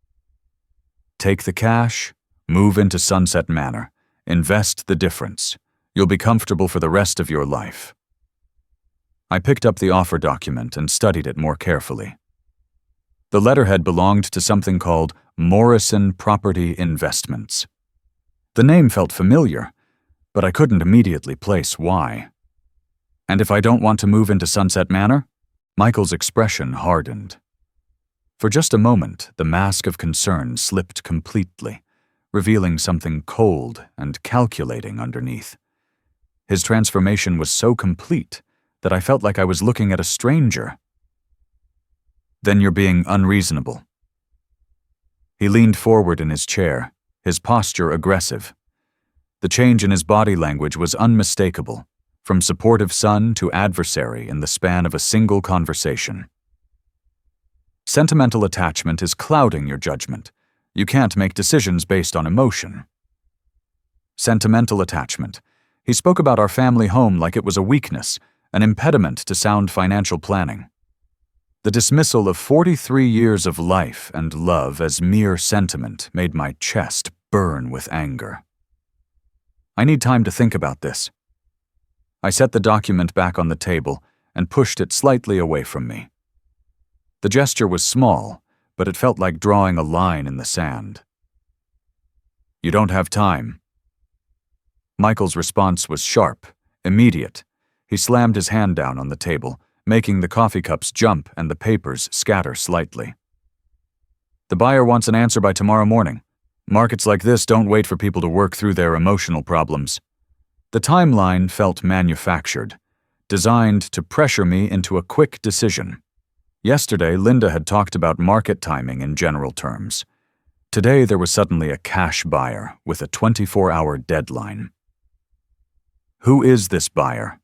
Take the cash, move into Sunset Manor, invest the difference. You'll be comfortable for the rest of your life. I picked up the offer document and studied it more carefully. The letterhead belonged to something called Morrison Property Investments. The name felt familiar, but I couldn't immediately place why. And if I don't want to move into Sunset Manor? Michael's expression hardened. For just a moment, the mask of concern slipped completely, revealing something cold and calculating underneath. His transformation was so complete that I felt like I was looking at a stranger. Then you're being unreasonable. He leaned forward in his chair, his posture aggressive. The change in his body language was unmistakable, from supportive son to adversary in the span of a single conversation. Sentimental attachment is clouding your judgment. You can't make decisions based on emotion. Sentimental attachment. He spoke about our family home like it was a weakness, an impediment to sound financial planning. The dismissal of 43 years of life and love as mere sentiment made my chest burn with anger. I need time to think about this. I set the document back on the table and pushed it slightly away from me. The gesture was small, but it felt like drawing a line in the sand. You don't have time. Michael's response was sharp, immediate. He slammed his hand down on the table, making the coffee cups jump and the papers scatter slightly. The buyer wants an answer by tomorrow morning. Markets like this don't wait for people to work through their emotional problems. The timeline felt manufactured, designed to pressure me into a quick decision. Yesterday, Linda had talked about market timing in general terms. Today, there was suddenly a cash buyer with a 24-hour deadline. Who is this buyer?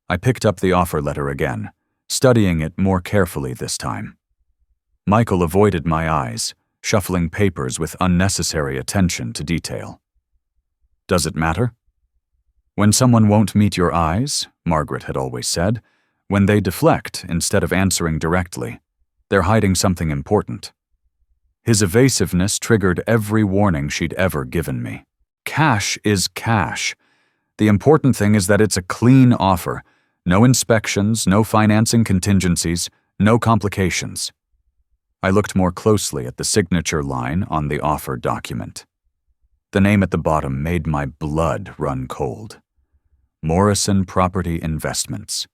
I picked up the offer letter again, studying it more carefully this time. Michael avoided my eyes, shuffling papers with unnecessary attention to detail. Does it matter? When someone won't meet your eyes, Margaret had always said, when they deflect instead of answering directly, they're hiding something important. His evasiveness triggered every warning she'd ever given me. Cash is cash. The important thing is that it's a clean offer. No inspections, no financing contingencies, no complications. I looked more closely at the signature line on the offer document. The name at the bottom made my blood run cold. Morrison Property Investments.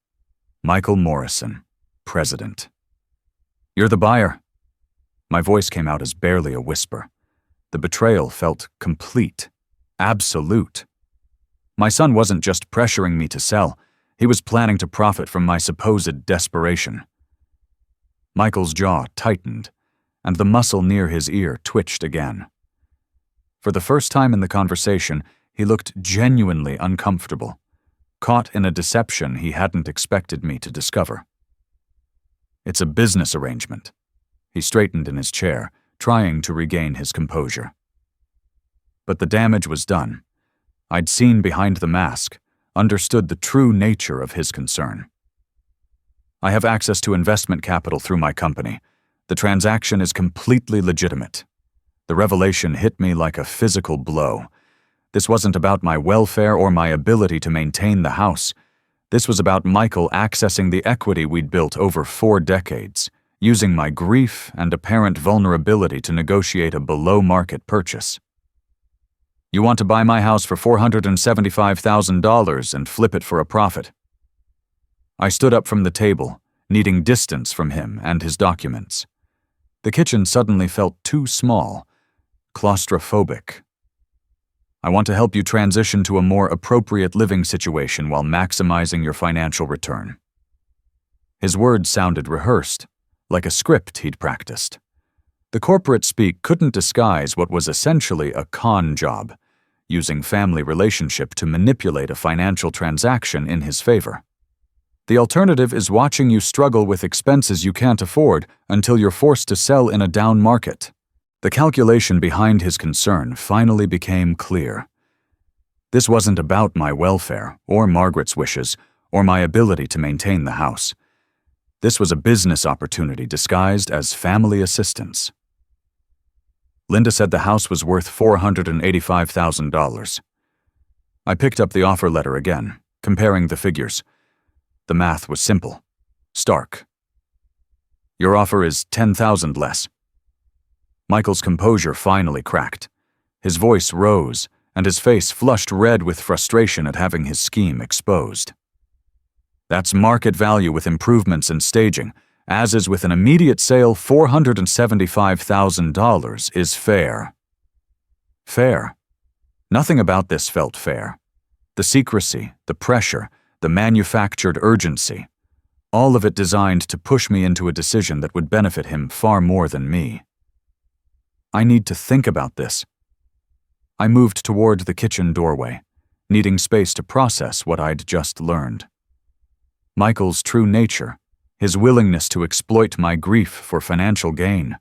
Michael Morrison, President. You're the buyer. My voice came out as barely a whisper. The betrayal felt complete, absolute. My son wasn't just pressuring me to sell. He was planning to profit from my supposed desperation. Michael's jaw tightened, and the muscle near his ear twitched again. For the first time in the conversation, he looked genuinely uncomfortable, caught in a deception he hadn't expected me to discover. It's a business arrangement. He straightened in his chair, trying to regain his composure. But the damage was done. I'd seen behind the mask, understood the true nature of his concern. I have access to investment capital through my company. The transaction is completely legitimate. The revelation hit me like a physical blow. This wasn't about my welfare or my ability to maintain the house. This was about Michael accessing the equity we'd built over 4 decades, using my grief and apparent vulnerability to negotiate a below-market purchase. You want to buy my house for $475,000 and flip it for a profit. I stood up from the table, needing distance from him and his documents. The kitchen suddenly felt too small, claustrophobic. I want to help you transition to a more appropriate living situation while maximizing your financial return. His words sounded rehearsed, like a script he'd practiced. The corporate speak couldn't disguise what was essentially a con job, using family relationship to manipulate a financial transaction in his favor. The alternative is watching you struggle with expenses you can't afford until you're forced to sell in a down market. The calculation behind his concern finally became clear. This wasn't about my welfare, or Margaret's wishes, or my ability to maintain the house. This was a business opportunity disguised as family assistance. Linda said the house was worth $485,000. I picked up the offer letter again, comparing the figures. The math was simple, stark. Your offer is $10,000 less. Michael's composure finally cracked. His voice rose, and his face flushed red with frustration at having his scheme exposed. That's market value with improvements in staging. As is with an immediate sale, $475,000 is fair. Fair. Nothing about this felt fair. The secrecy, the pressure, the manufactured urgency, all of it designed to push me into a decision that would benefit him far more than me. I need to think about this. I moved toward the kitchen doorway, needing space to process what I'd just learned. Michael's true nature, his willingness to exploit my grief for financial gain.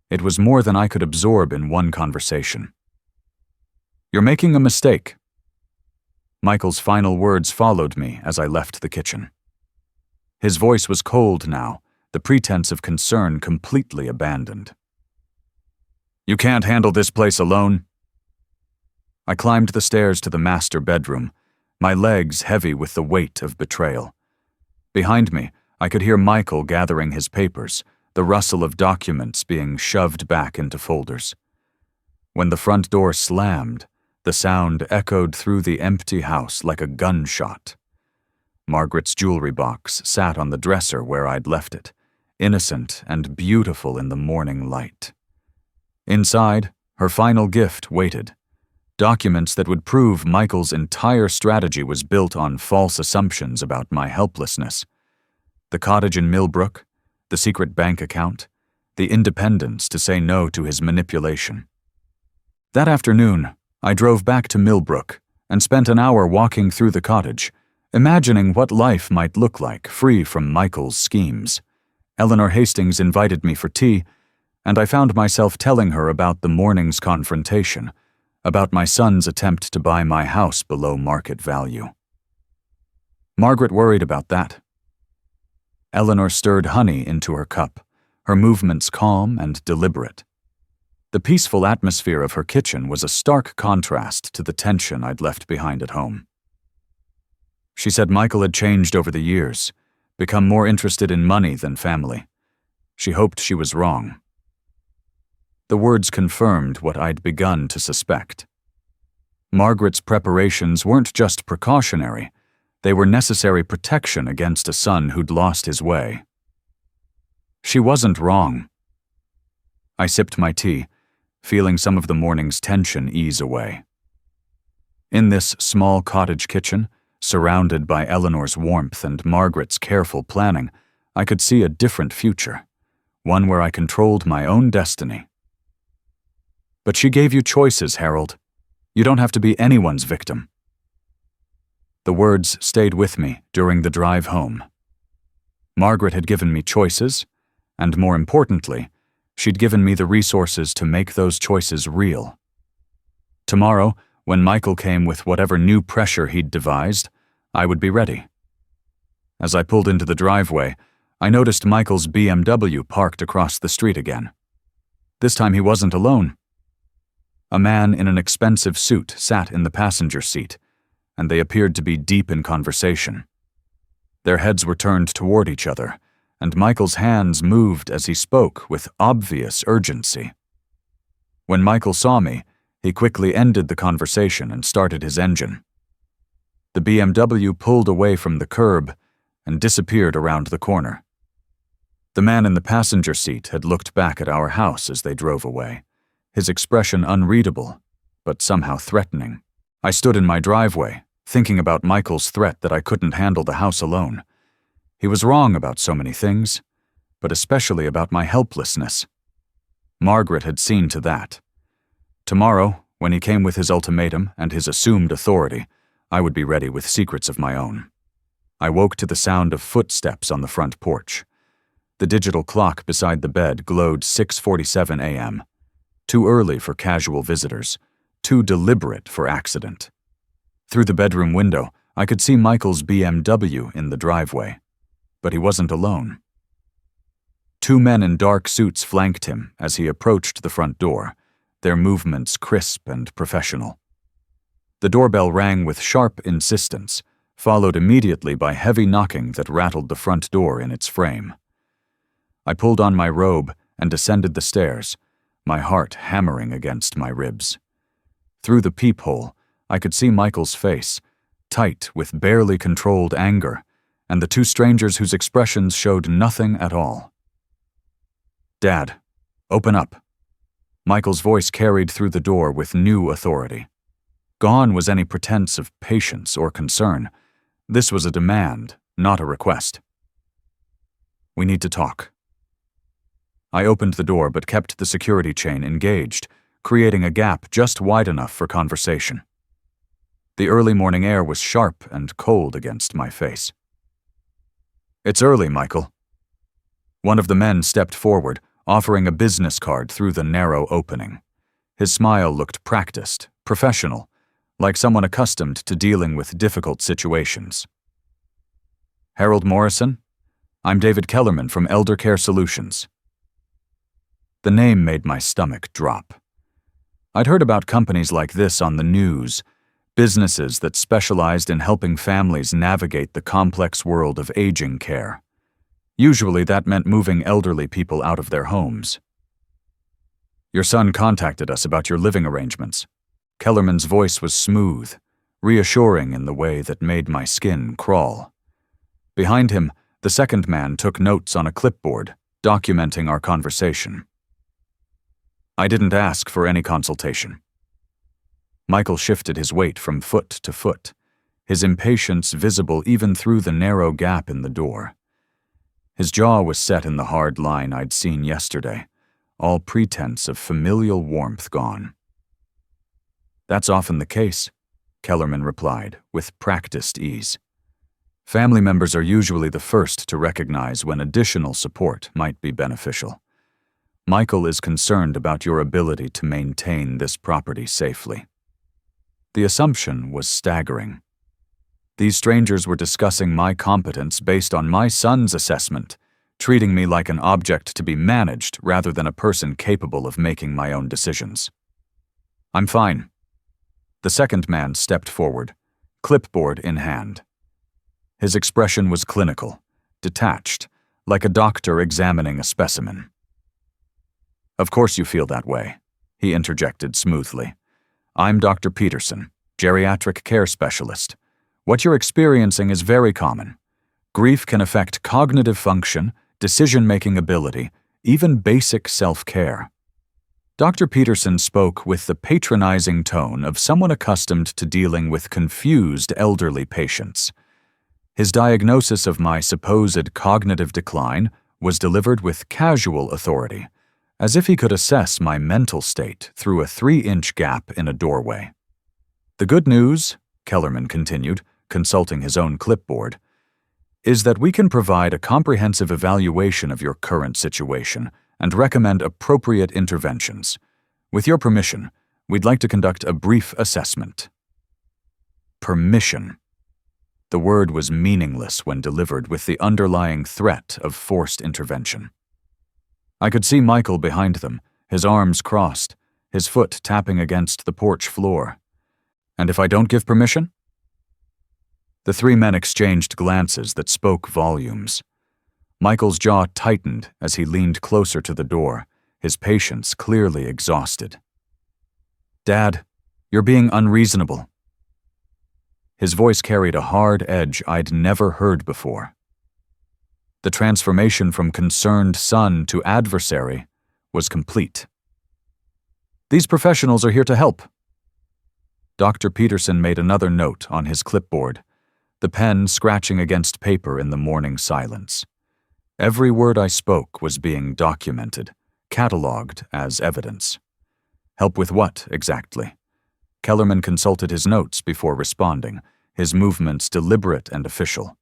It was more than I could absorb in one conversation. You're making a mistake. Michael's final words followed me as I left the kitchen. His voice was cold now, the pretense of concern completely abandoned. You can't handle this place alone. I climbed the stairs to the master bedroom, my legs heavy with the weight of betrayal. Behind me, I could hear Michael gathering his papers, the rustle of documents being shoved back into folders. When the front door slammed, the sound echoed through the empty house like a gunshot. Margaret's jewelry box sat on the dresser where I'd left it, innocent and beautiful in the morning light. Inside, her final gift waited. Documents that would prove Michael's entire strategy was built on false assumptions about my helplessness. The cottage in Millbrook, the secret bank account, the independence to say no to his manipulation. That afternoon, I drove back to Millbrook and spent an hour walking through the cottage, imagining what life might look like free from Michael's schemes. Eleanor Hastings invited me for tea, and I found myself telling her about the morning's confrontation, about my son's attempt to buy my house below market value. Margaret worried about that. Eleanor stirred honey into her cup, her movements calm and deliberate. The peaceful atmosphere of her kitchen was a stark contrast to the tension I'd left behind at home. She said Michael had changed over the years, become more interested in money than family. She hoped she was wrong. The words confirmed what I'd begun to suspect. Margaret's preparations weren't just precautionary, they were necessary protection against a son who'd lost his way. She wasn't wrong. I sipped my tea, feeling some of the morning's tension ease away. In this small cottage kitchen, surrounded by Eleanor's warmth and Margaret's careful planning, I could see a different future, one where I controlled my own destiny. But she gave you choices, Harold. You don't have to be anyone's victim. The words stayed with me during the drive home. Margaret had given me choices, and more importantly, she'd given me the resources to make those choices real. Tomorrow, when Michael came with whatever new pressure he'd devised, I would be ready. As I pulled into the driveway, I noticed Michael's BMW parked across the street again. This time he wasn't alone. A man in an expensive suit sat in the passenger seat, and they appeared to be deep in conversation. Their heads were turned toward each other, and Michael's hands moved as he spoke with obvious urgency. When Michael saw me, he quickly ended the conversation and started his engine. The BMW pulled away from the curb and disappeared around the corner. The man in the passenger seat had looked back at our house as they drove away, his expression unreadable, but somehow threatening. I stood in my driveway, thinking about Michael's threat that I couldn't handle the house alone. He was wrong about so many things, but especially about my helplessness. Margaret had seen to that. Tomorrow, when he came with his ultimatum and his assumed authority, I would be ready with secrets of my own. I woke to the sound of footsteps on the front porch. The digital clock beside the bed glowed 6:47 a.m. Too early for casual visitors, too deliberate for accident. Through the bedroom window, I could see Michael's BMW in the driveway, but he wasn't alone. Two men in dark suits flanked him as he approached the front door, their movements crisp and professional. The doorbell rang with sharp insistence, followed immediately by heavy knocking that rattled the front door in its frame. I pulled on my robe and descended the stairs, my heart hammering against my ribs. Through the peephole, I could see Michael's face, tight with barely controlled anger, and the two strangers whose expressions showed nothing at all. "Dad, open up." Michael's voice carried through the door with new authority. Gone was any pretense of patience or concern. This was a demand, not a request. "We need to talk." I opened the door but kept the security chain engaged, creating a gap just wide enough for conversation. The early morning air was sharp and cold against my face. "It's early, Michael." One of the men stepped forward, offering a business card through the narrow opening. His smile looked practiced, professional, like someone accustomed to dealing with difficult situations. "Harold Morrison? I'm David Kellerman from Elder Care Solutions." The name made my stomach drop. I'd heard about companies like this on the news, businesses that specialized in helping families navigate the complex world of aging care. Usually that meant moving elderly people out of their homes. "Your son contacted us about your living arrangements." Kellerman's voice was smooth, reassuring in the way that made my skin crawl. Behind him, the second man took notes on a clipboard, documenting our conversation. "I didn't ask for any consultation." Michael shifted his weight from foot to foot, his impatience visible even through the narrow gap in the door. His jaw was set in the hard line I'd seen yesterday, all pretense of familial warmth gone. "That's often the case," Kellerman replied, with practiced ease. "Family members are usually the first to recognize when additional support might be beneficial. Michael is concerned about your ability to maintain this property safely." The assumption was staggering. These strangers were discussing my competence based on my son's assessment, treating me like an object to be managed rather than a person capable of making my own decisions. "I'm fine." The second man stepped forward, clipboard in hand. His expression was clinical, detached, like a doctor examining a specimen. "Of course you feel that way," he interjected smoothly. "I'm Dr. Peterson, geriatric care specialist. What you're experiencing is very common. Grief can affect cognitive function, decision-making ability, even basic self-care." Dr. Peterson spoke with the patronizing tone of someone accustomed to dealing with confused elderly patients. His diagnosis of my supposed cognitive decline was delivered with casual authority, as if he could assess my mental state through a 3-inch gap in a doorway. "The good news," Kellerman continued, consulting his own clipboard, is that we can provide a comprehensive evaluation of your current situation and recommend appropriate interventions. With your permission, we'd like to conduct a brief assessment. Permission. The word was meaningless when delivered with the underlying threat of forced intervention. I could see Michael behind them, his arms crossed, his foot tapping against the porch floor. And if I don't give permission? The three men exchanged glances that spoke volumes. Michael's jaw tightened as he leaned closer to the door, his patience clearly exhausted. "Dad, you're being unreasonable." His voice carried a hard edge I'd never heard before. The transformation from concerned son to adversary was complete. "These professionals are here to help." Dr. Peterson made another note on his clipboard, the pen scratching against paper in the morning silence. Every word I spoke was being documented, catalogued as evidence. Help with what, exactly? Kellerman consulted his notes before responding, his movements deliberate and official.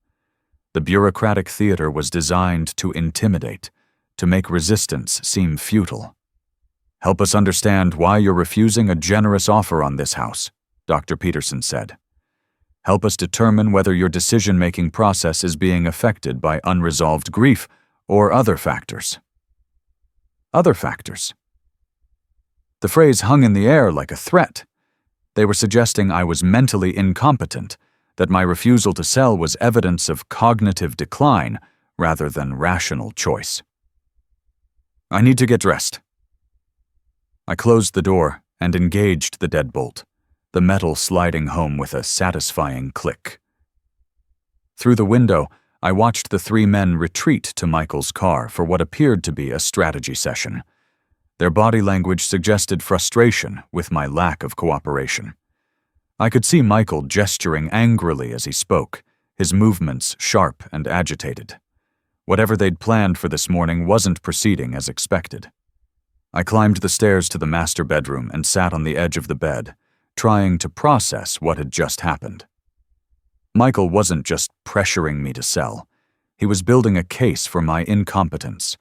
The bureaucratic theater was designed to intimidate, to make resistance seem futile. "Help us understand why you're refusing a generous offer on this house," Dr. Peterson said. "Help us determine whether your decision-making process is being affected by unresolved grief or other factors." Other factors. The phrase hung in the air like a threat. They were suggesting I was mentally incompetent, that my refusal to sell was evidence of cognitive decline rather than rational choice. "I need to get dressed." I closed the door and engaged the deadbolt, the metal sliding home with a satisfying click. Through the window, I watched the three men retreat to Michael's car for what appeared to be a strategy session. Their body language suggested frustration with my lack of cooperation. I could see Michael gesturing angrily as he spoke, his movements sharp and agitated. Whatever they'd planned for this morning wasn't proceeding as expected. I climbed the stairs to the master bedroom and sat on the edge of the bed, trying to process what had just happened. Michael wasn't just pressuring me to sell. He was building a case for my incompetence,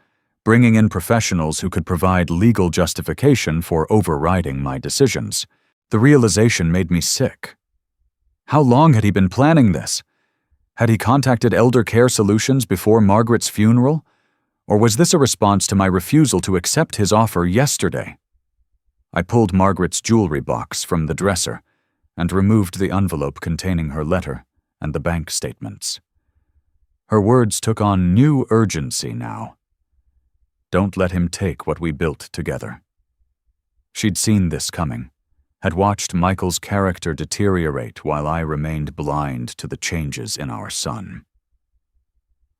bringing in professionals who could provide legal justification for overriding my decisions. The realization made me sick. How long had he been planning this? Had he contacted Elder Care Solutions before Margaret's funeral? Or was this a response to my refusal to accept his offer yesterday? I pulled Margaret's jewelry box from the dresser and removed the envelope containing her letter and the bank statements. Her words took on new urgency now. "Don't let him take what we built together." She'd seen this coming, had watched Michael's character deteriorate while I remained blind to the changes in our son.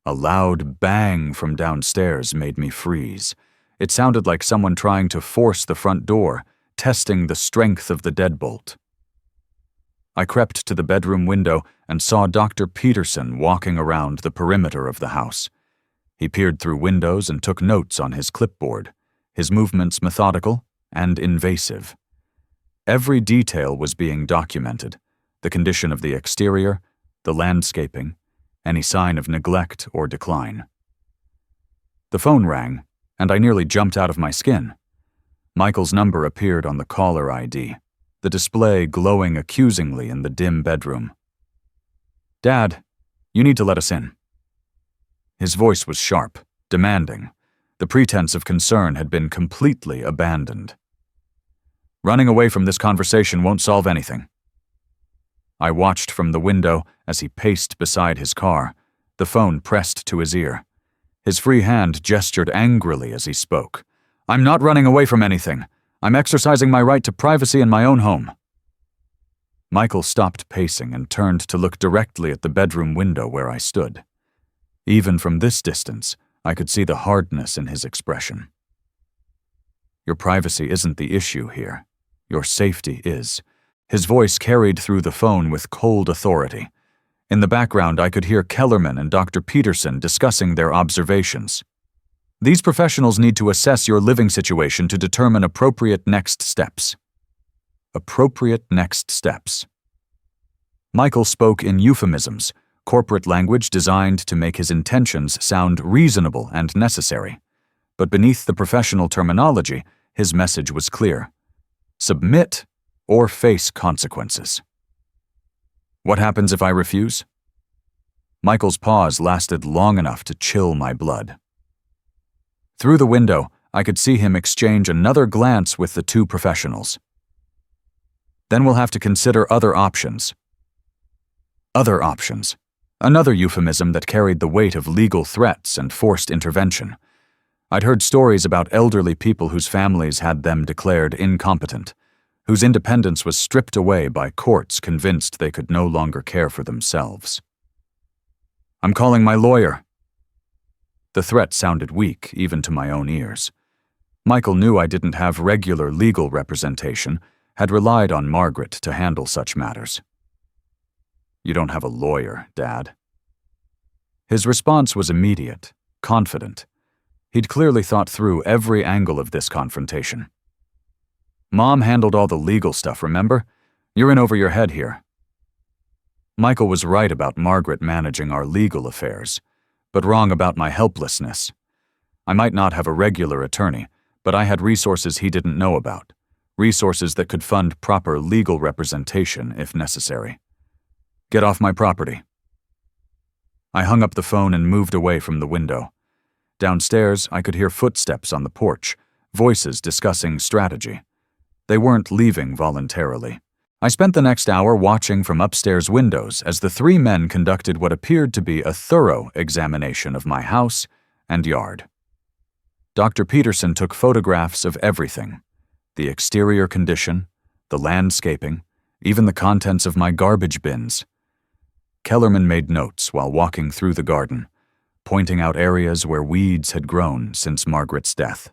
A loud bang from downstairs made me freeze. It sounded like someone trying to force the front door, testing the strength of the deadbolt. I crept to the bedroom window and saw Dr. Peterson walking around the perimeter of the house. He peered through windows and took notes on his clipboard, his movements methodical and invasive. Every detail was being documented: the condition of the exterior, the landscaping, any sign of neglect or decline. The phone rang, and I nearly jumped out of my skin. Michael's number appeared on the caller ID, the display glowing accusingly in the dim bedroom. "Dad, you need to let us in." His voice was sharp, demanding. The pretense of concern had been completely abandoned. "Running away from this conversation won't solve anything." I watched from the window as he paced beside his car, the phone pressed to his ear. His free hand gestured angrily as he spoke. "I'm not running away from anything. I'm exercising my right to privacy in my own home." Michael stopped pacing and turned to look directly at the bedroom window where I stood. Even from this distance, I could see the hardness in his expression. "Your privacy isn't the issue here. Your safety is." His voice carried through the phone with cold authority. In the background, I could hear Kellerman and Dr. Peterson discussing their observations. "These professionals need to assess your living situation to determine appropriate next steps." Appropriate next steps. Michael spoke in euphemisms, corporate language designed to make his intentions sound reasonable and necessary. But beneath the professional terminology, his message was clear: submit or face consequences. What happens if I refuse? Michael's pause lasted long enough to chill my blood. Through the window, I could see him exchange another glance with the two professionals. Then we'll have to consider other options. Other options. Another euphemism that carried the weight of legal threats and forced intervention. I'd heard stories about elderly people whose families had them declared incompetent, whose independence was stripped away by courts convinced they could no longer care for themselves. I'm calling my lawyer. The threat sounded weak, even to my own ears. Michael knew I didn't have regular legal representation, had relied on Margaret to handle such matters. You don't have a lawyer, Dad. His response was immediate, confident. He'd clearly thought through every angle of this confrontation. Mom handled all the legal stuff, remember? You're in over your head here. Michael was right about Margaret managing our legal affairs, but wrong about my helplessness. I might not have a regular attorney, but I had resources he didn't know about, resources that could fund proper legal representation if necessary. Get off my property. I hung up the phone and moved away from the window. Downstairs, I could hear footsteps on the porch, voices discussing strategy. They weren't leaving voluntarily. I spent the next hour watching from upstairs windows as the three men conducted what appeared to be a thorough examination of my house and yard. Dr. Peterson took photographs of everything: the exterior condition, the landscaping, even the contents of my garbage bins. Kellerman made notes while walking through the garden, pointing out areas where weeds had grown since Margaret's death.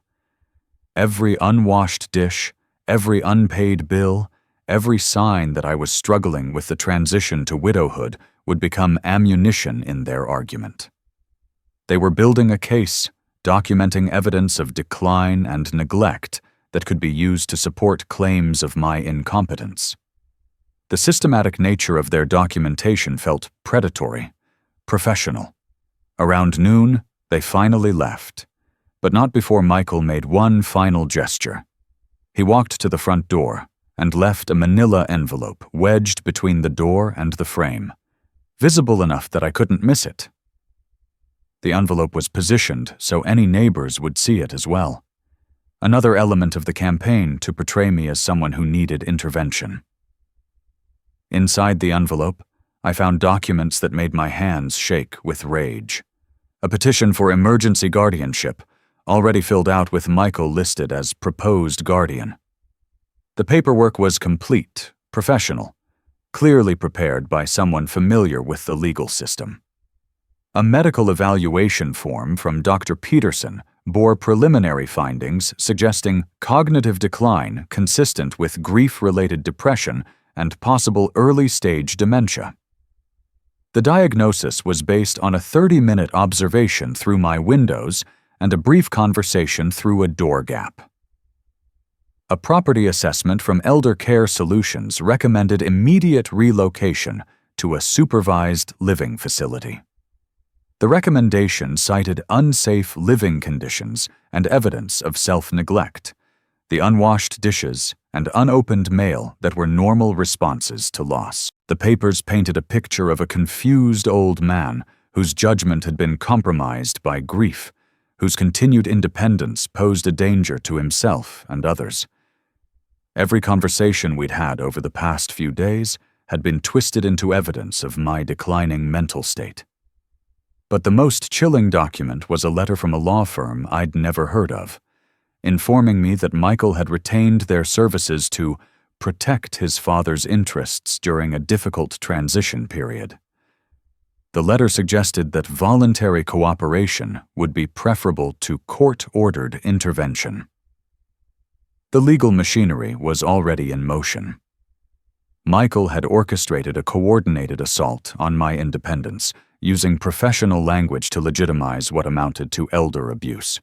Every unwashed dish, every unpaid bill, every sign that I was struggling with the transition to widowhood would become ammunition in their argument. They were building a case, documenting evidence of decline and neglect that could be used to support claims of my incompetence. The systematic nature of their documentation felt predatory, professional. Around noon, they finally left, but not before Michael made one final gesture. He walked to the front door and left a manila envelope wedged between the door and the frame, visible enough that I couldn't miss it. The envelope was positioned so any neighbors would see it as well. Another element of the campaign to portray me as someone who needed intervention. Inside the envelope, I found documents that made my hands shake with rage. A petition for emergency guardianship, already filled out with Michael listed as proposed guardian. The paperwork was complete, professional, clearly prepared by someone familiar with the legal system. A medical evaluation form from Dr. Peterson bore preliminary findings suggesting cognitive decline consistent with grief-related depression and possible early-stage dementia. The diagnosis was based on a 30-minute observation through my windows and a brief conversation through a door gap. A property assessment from Elder Care Solutions recommended immediate relocation to a supervised living facility. The recommendation cited unsafe living conditions and evidence of self-neglect, the unwashed dishes and unopened mail that were normal responses to loss. The papers painted a picture of a confused old man whose judgment had been compromised by grief, whose continued independence posed a danger to himself and others. Every conversation we'd had over the past few days had been twisted into evidence of my declining mental state. But the most chilling document was a letter from a law firm I'd never heard of, informing me that Michael had retained their services to protect his father's interests during a difficult transition period. The letter suggested that voluntary cooperation would be preferable to court-ordered intervention. The legal machinery was already in motion. Michael had orchestrated a coordinated assault on my independence, using professional language to legitimize what amounted to elder abuse.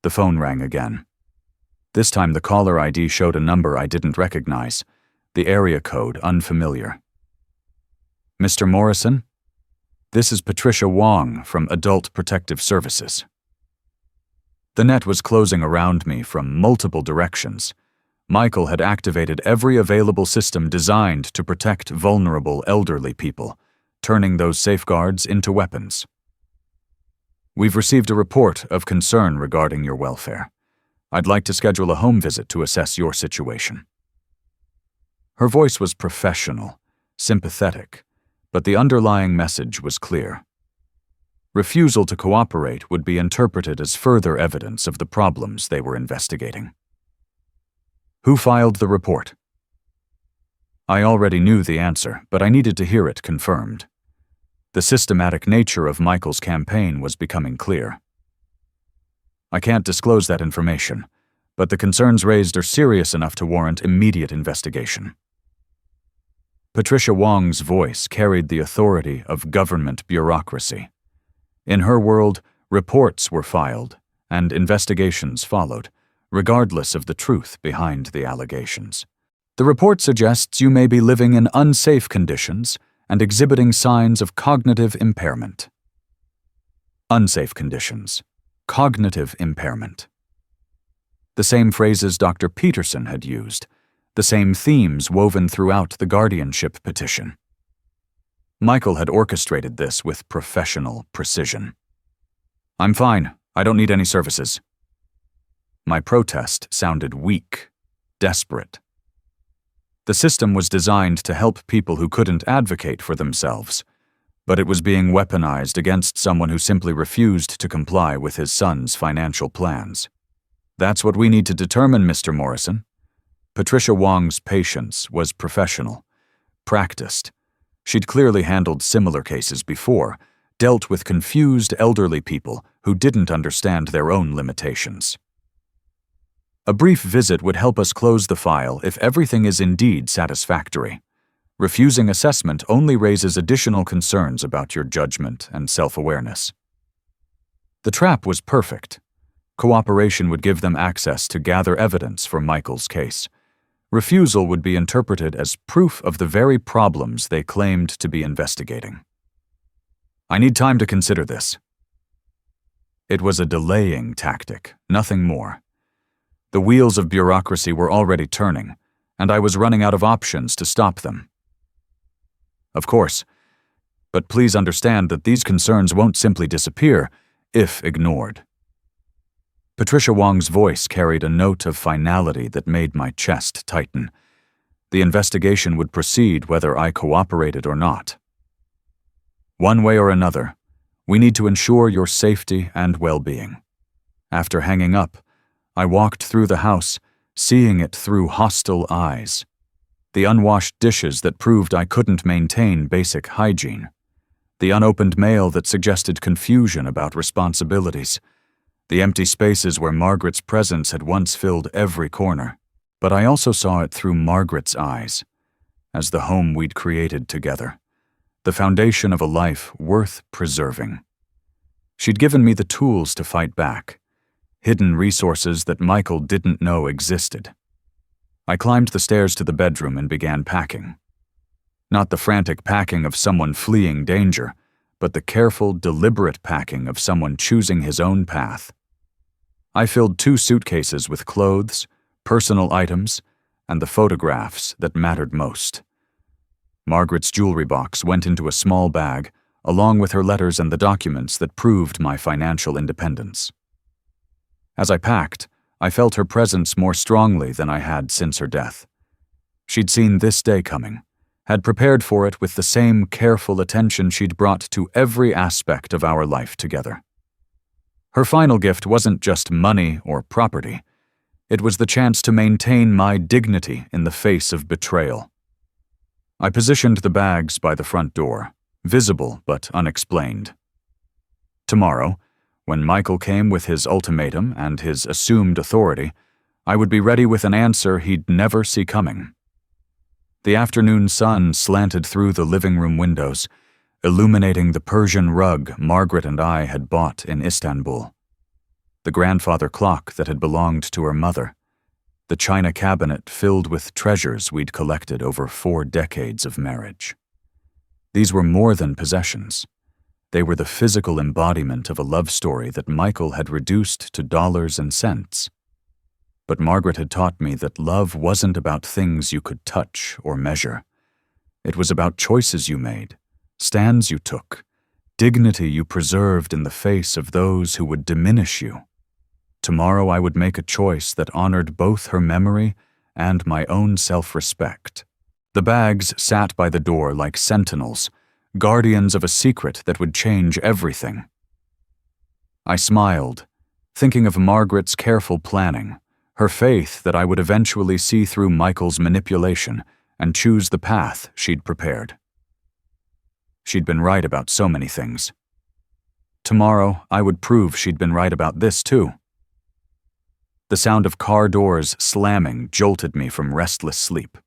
The phone rang again. This time the caller ID showed a number I didn't recognize, the area code unfamiliar. Mr. Morrison, this is Patricia Wong from Adult Protective Services. The net was closing around me from multiple directions. Michael had activated every available system designed to protect vulnerable elderly people, turning those safeguards into weapons. We've received a report of concern regarding your welfare. I'd like to schedule a home visit to assess your situation. Her voice was professional, sympathetic, but the underlying message was clear. Refusal to cooperate would be interpreted as further evidence of the problems they were investigating. Who filed the report? I already knew the answer, but I needed to hear it confirmed. The systematic nature of Michael's campaign was becoming clear. I can't disclose that information, but the concerns raised are serious enough to warrant immediate investigation. Patricia Wong's voice carried the authority of government bureaucracy. In her world, reports were filed and investigations followed, regardless of the truth behind the allegations. The report suggests you may be living in unsafe conditions and exhibiting signs of cognitive impairment. Unsafe conditions. Cognitive impairment. The same phrases Dr. Peterson had used, the same themes woven throughout the guardianship petition. Michael had orchestrated this with professional precision. I'm fine. I don't need any services. My protest sounded weak, desperate. The system was designed to help people who couldn't advocate for themselves, but it was being weaponized against someone who simply refused to comply with his son's financial plans. That's what we need to determine, Mr. Morrison. Patricia Wong's patience was professional, practiced. She'd clearly handled similar cases before, dealt with confused elderly people who didn't understand their own limitations. A brief visit would help us close the file if everything is indeed satisfactory. Refusing assessment only raises additional concerns about your judgment and self-awareness. The trap was perfect. Cooperation would give them access to gather evidence for Michael's case. Refusal would be interpreted as proof of the very problems they claimed to be investigating. I need time to consider this. It was a delaying tactic, nothing more. The wheels of bureaucracy were already turning, and I was running out of options to stop them. Of course, but please understand that these concerns won't simply disappear if ignored. Patricia Wong's voice carried a note of finality that made my chest tighten. The investigation would proceed whether I cooperated or not. One way or another, we need to ensure your safety and well-being. After hanging up, I walked through the house, seeing it through hostile eyes. The unwashed dishes that proved I couldn't maintain basic hygiene. The unopened mail that suggested confusion about responsibilities. The empty spaces where Margaret's presence had once filled every corner. But I also saw it through Margaret's eyes, as the home we'd created together. The foundation of a life worth preserving. She'd given me the tools to fight back. Hidden resources that Michael didn't know existed. I climbed the stairs to the bedroom and began packing. Not the frantic packing of someone fleeing danger, but the careful, deliberate packing of someone choosing his own path. I filled 2 suitcases with clothes, personal items, and the photographs that mattered most. Margaret's jewelry box went into a small bag, along with her letters and the documents that proved my financial independence. As I packed, I felt her presence more strongly than I had since her death. She'd seen this day coming, had prepared for it with the same careful attention she'd brought to every aspect of our life together. Her final gift wasn't just money or property. It was the chance to maintain my dignity in the face of betrayal. I positioned the bags by the front door, visible but unexplained. Tomorrow, when Michael came with his ultimatum and his assumed authority, I would be ready with an answer he'd never see coming. The afternoon sun slanted through the living room windows, illuminating the Persian rug Margaret and I had bought in Istanbul, the grandfather clock that had belonged to her mother, the china cabinet filled with treasures we'd collected over 4 decades of marriage. These were more than possessions. They were the physical embodiment of a love story that Michael had reduced to dollars and cents. But Margaret had taught me that love wasn't about things you could touch or measure. It was about choices you made, stands you took, dignity you preserved in the face of those who would diminish you. Tomorrow I would make a choice that honored both her memory and my own self-respect. The bags sat by the door like sentinels, guardians of a secret that would change everything. I smiled, thinking of Margaret's careful planning, her faith that I would eventually see through Michael's manipulation and choose the path she'd prepared. She'd been right about so many things. Tomorrow, I would prove she'd been right about this too. The sound of car doors slamming jolted me from restless sleep.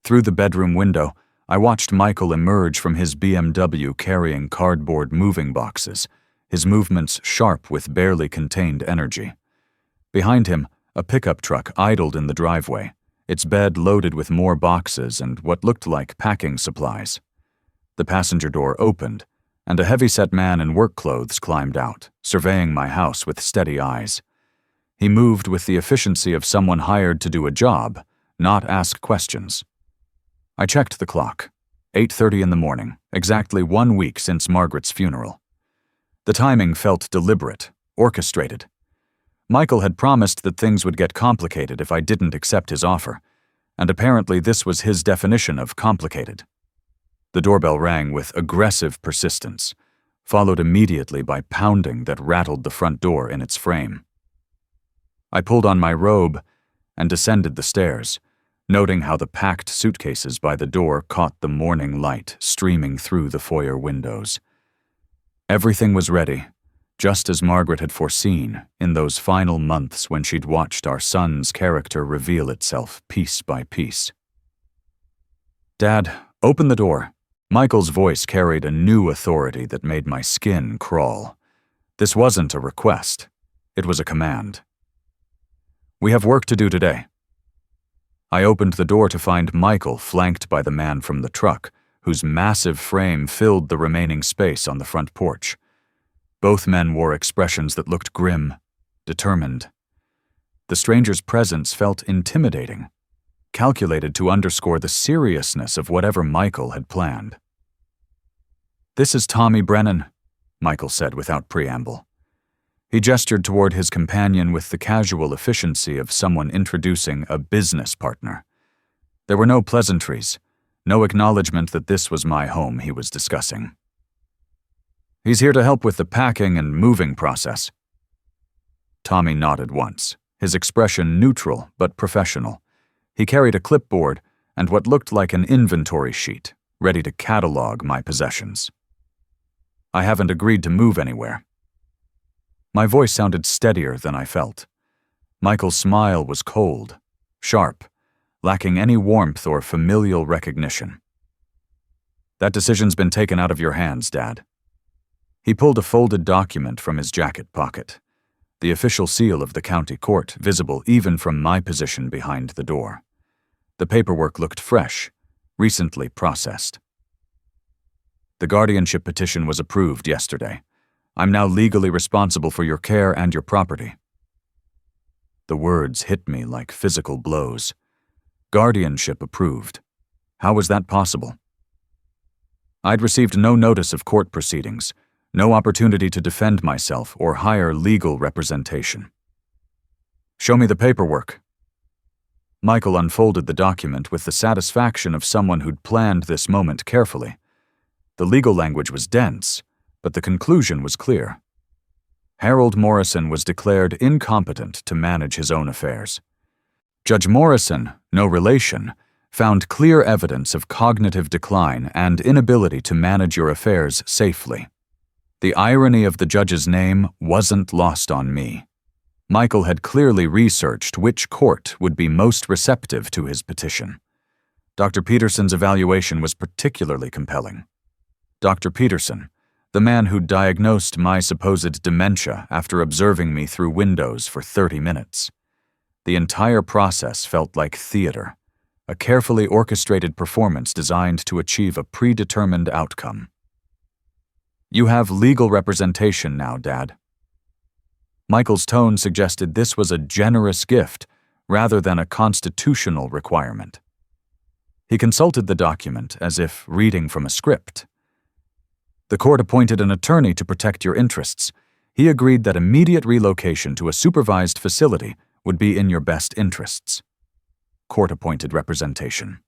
Through the bedroom window, I watched Michael emerge from his BMW carrying cardboard moving boxes, his movements sharp with barely contained energy. Behind him, a pickup truck idled in the driveway, its bed loaded with more boxes and what looked like packing supplies. The passenger door opened, and a heavy-set man in work clothes climbed out, surveying my house with steady eyes. He moved with the efficiency of someone hired to do a job, not ask questions. I checked the clock. 8:30 in the morning, exactly 1 week since Margaret's funeral. The timing felt deliberate, orchestrated. Michael had promised that things would get complicated if I didn't accept his offer, and apparently this was his definition of complicated. The doorbell rang with aggressive persistence, followed immediately by pounding that rattled the front door in its frame. I pulled on my robe and descended the stairs, noting how the packed suitcases by the door caught the morning light streaming through the foyer windows. Everything was ready, just as Margaret had foreseen in those final months when she'd watched our son's character reveal itself piece by piece. "Dad, open the door." Michael's voice carried a new authority that made my skin crawl. This wasn't a request. It was a command. "We have work to do today." I opened the door to find Michael flanked by the man from the truck, whose massive frame filled the remaining space on the front porch. Both men wore expressions that looked grim, determined. The stranger's presence felt intimidating, calculated to underscore the seriousness of whatever Michael had planned. "This is Tommy Brennan," Michael said without preamble. He gestured toward his companion with the casual efficiency of someone introducing a business partner. There were no pleasantries, no acknowledgement that this was my home he was discussing. "He's here to help with the packing and moving process." Tommy nodded once, his expression neutral but professional. He carried a clipboard and what looked like an inventory sheet, ready to catalog my possessions. "I haven't agreed to move anywhere." My voice sounded steadier than I felt. Michael's smile was cold, sharp, lacking any warmth or familial recognition. "That decision's been taken out of your hands, Dad." He pulled a folded document from his jacket pocket, the official seal of the county court visible even from my position behind the door. The paperwork looked fresh, recently processed. "The guardianship petition was approved yesterday. I'm now legally responsible for your care and your property." The words hit me like physical blows. Guardianship approved. How was that possible? I'd received no notice of court proceedings, no opportunity to defend myself or hire legal representation. "Show me the paperwork." Michael unfolded the document with the satisfaction of someone who'd planned this moment carefully. The legal language was dense, but the conclusion was clear. Harold Morrison was declared incompetent to manage his own affairs. Judge Morrison, no relation, found clear evidence of cognitive decline and inability to manage your affairs safely. The irony of the judge's name wasn't lost on me. Michael had clearly researched which court would be most receptive to his petition. Dr. Peterson's evaluation was particularly compelling. Dr. Peterson, the man who diagnosed my supposed dementia after observing me through windows for 30 minutes. The entire process felt like theater, a carefully orchestrated performance designed to achieve a predetermined outcome. You have legal representation now, Dad. Michael's tone suggested this was a generous gift rather than a constitutional requirement. He consulted the document as if reading from a script. The court appointed an attorney to protect your interests. He agreed that immediate relocation to a supervised facility would be in your best interests. Court-appointed representation.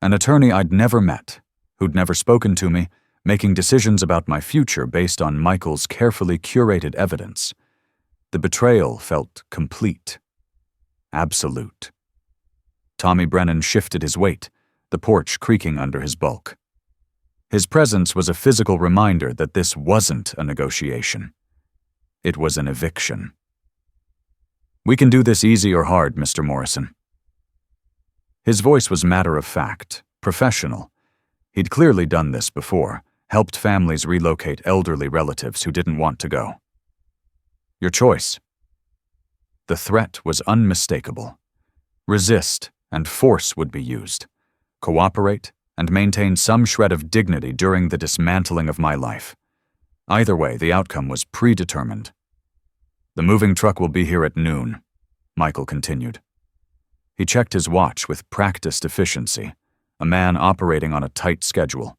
An attorney I'd never met, who'd never spoken to me, making decisions about my future based on Michael's carefully curated evidence. The betrayal felt complete. Absolute. Tommy Brennan shifted his weight, the porch creaking under his bulk. His presence was a physical reminder that this wasn't a negotiation. It was an eviction. We can do this easy or hard, Mr. Morrison. His voice was matter-of-fact, professional. He'd clearly done this before, helped families relocate elderly relatives who didn't want to go. Your choice. The threat was unmistakable. Resist, and force would be used. Cooperate, and maintain some shred of dignity during the dismantling of my life. Either way, the outcome was predetermined. The moving truck will be here at noon, Michael continued. He checked his watch with practiced efficiency, a man operating on a tight schedule.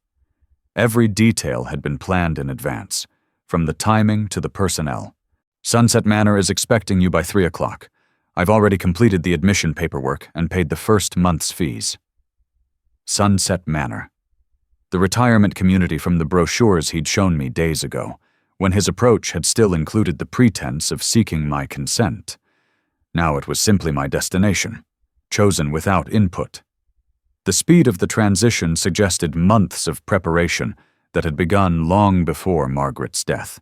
Every detail had been planned in advance, from the timing to the personnel. Sunset Manor is expecting you by 3 o'clock. I've already completed the admission paperwork and paid the first month's fees. Sunset Manor. The retirement community from the brochures he'd shown me days ago, when his approach had still included the pretense of seeking my consent. Now it was simply my destination, chosen without input. The speed of the transition suggested months of preparation that had begun long before Margaret's death.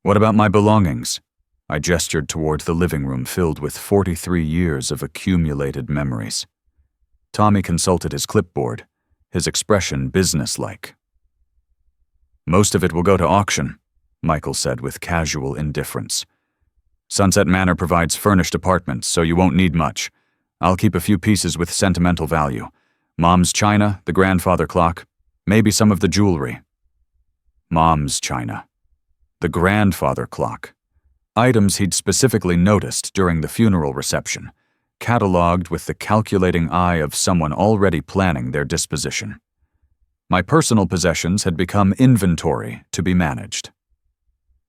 What about my belongings? I gestured toward the living room filled with 43 years of accumulated memories. Tommy consulted his clipboard, his expression businesslike. Most of it will go to auction, Michael said with casual indifference. Sunset Manor provides furnished apartments, so you won't need much. I'll keep a few pieces with sentimental value. Mom's china, the grandfather clock, maybe some of the jewelry. Mom's china. The grandfather clock. Items he'd specifically noticed during the funeral reception, catalogued with the calculating eye of someone already planning their disposition. My personal possessions had become inventory to be managed.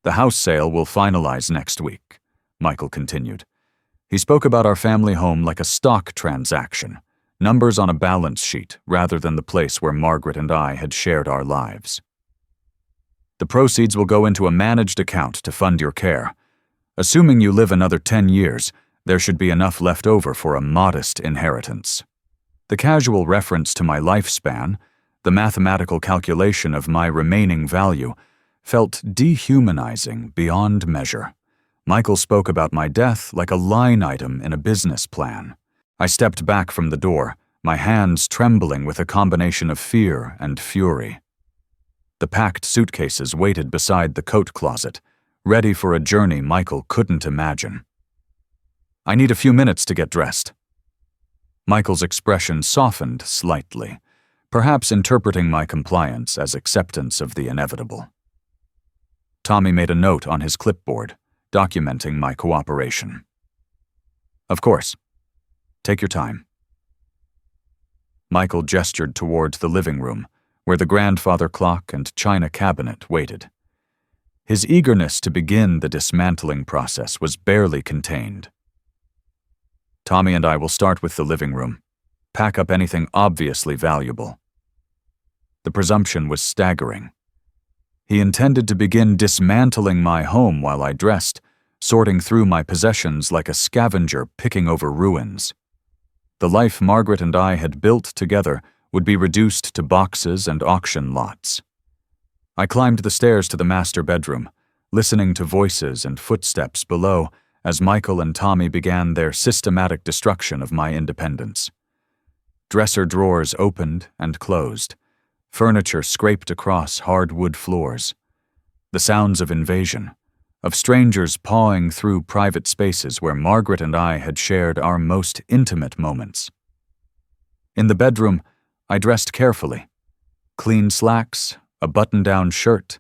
The house sale will finalize next week, Michael continued. He spoke about our family home like a stock transaction, numbers on a balance sheet rather than the place where Margaret and I had shared our lives. The proceeds will go into a managed account to fund your care. Assuming you live another 10 years, there should be enough left over for a modest inheritance. The casual reference to my lifespan, the mathematical calculation of my remaining value, felt dehumanizing beyond measure. Michael spoke about my death like a line item in a business plan. I stepped back from the door, my hands trembling with a combination of fear and fury. The packed suitcases waited beside the coat closet, ready for a journey Michael couldn't imagine. I need a few minutes to get dressed. Michael's expression softened slightly, perhaps interpreting my compliance as acceptance of the inevitable. Tommy made a note on his clipboard, documenting my cooperation. Of course. Take your time. Michael gestured toward the living room, where the grandfather clock and china cabinet waited. His eagerness to begin the dismantling process was barely contained. Tommy and I will start with the living room. Pack up anything obviously valuable. The presumption was staggering. He intended to begin dismantling my home while I dressed, sorting through my possessions like a scavenger picking over ruins. The life Margaret and I had built together would be reduced to boxes and auction lots. I climbed the stairs to the master bedroom, listening to voices and footsteps below as Michael and Tommy began their systematic destruction of my independence. Dresser drawers opened and closed. Furniture scraped across hardwood floors. The sounds of invasion, of strangers pawing through private spaces where Margaret and I had shared our most intimate moments. In the bedroom, I dressed carefully. Clean slacks, a button-down shirt,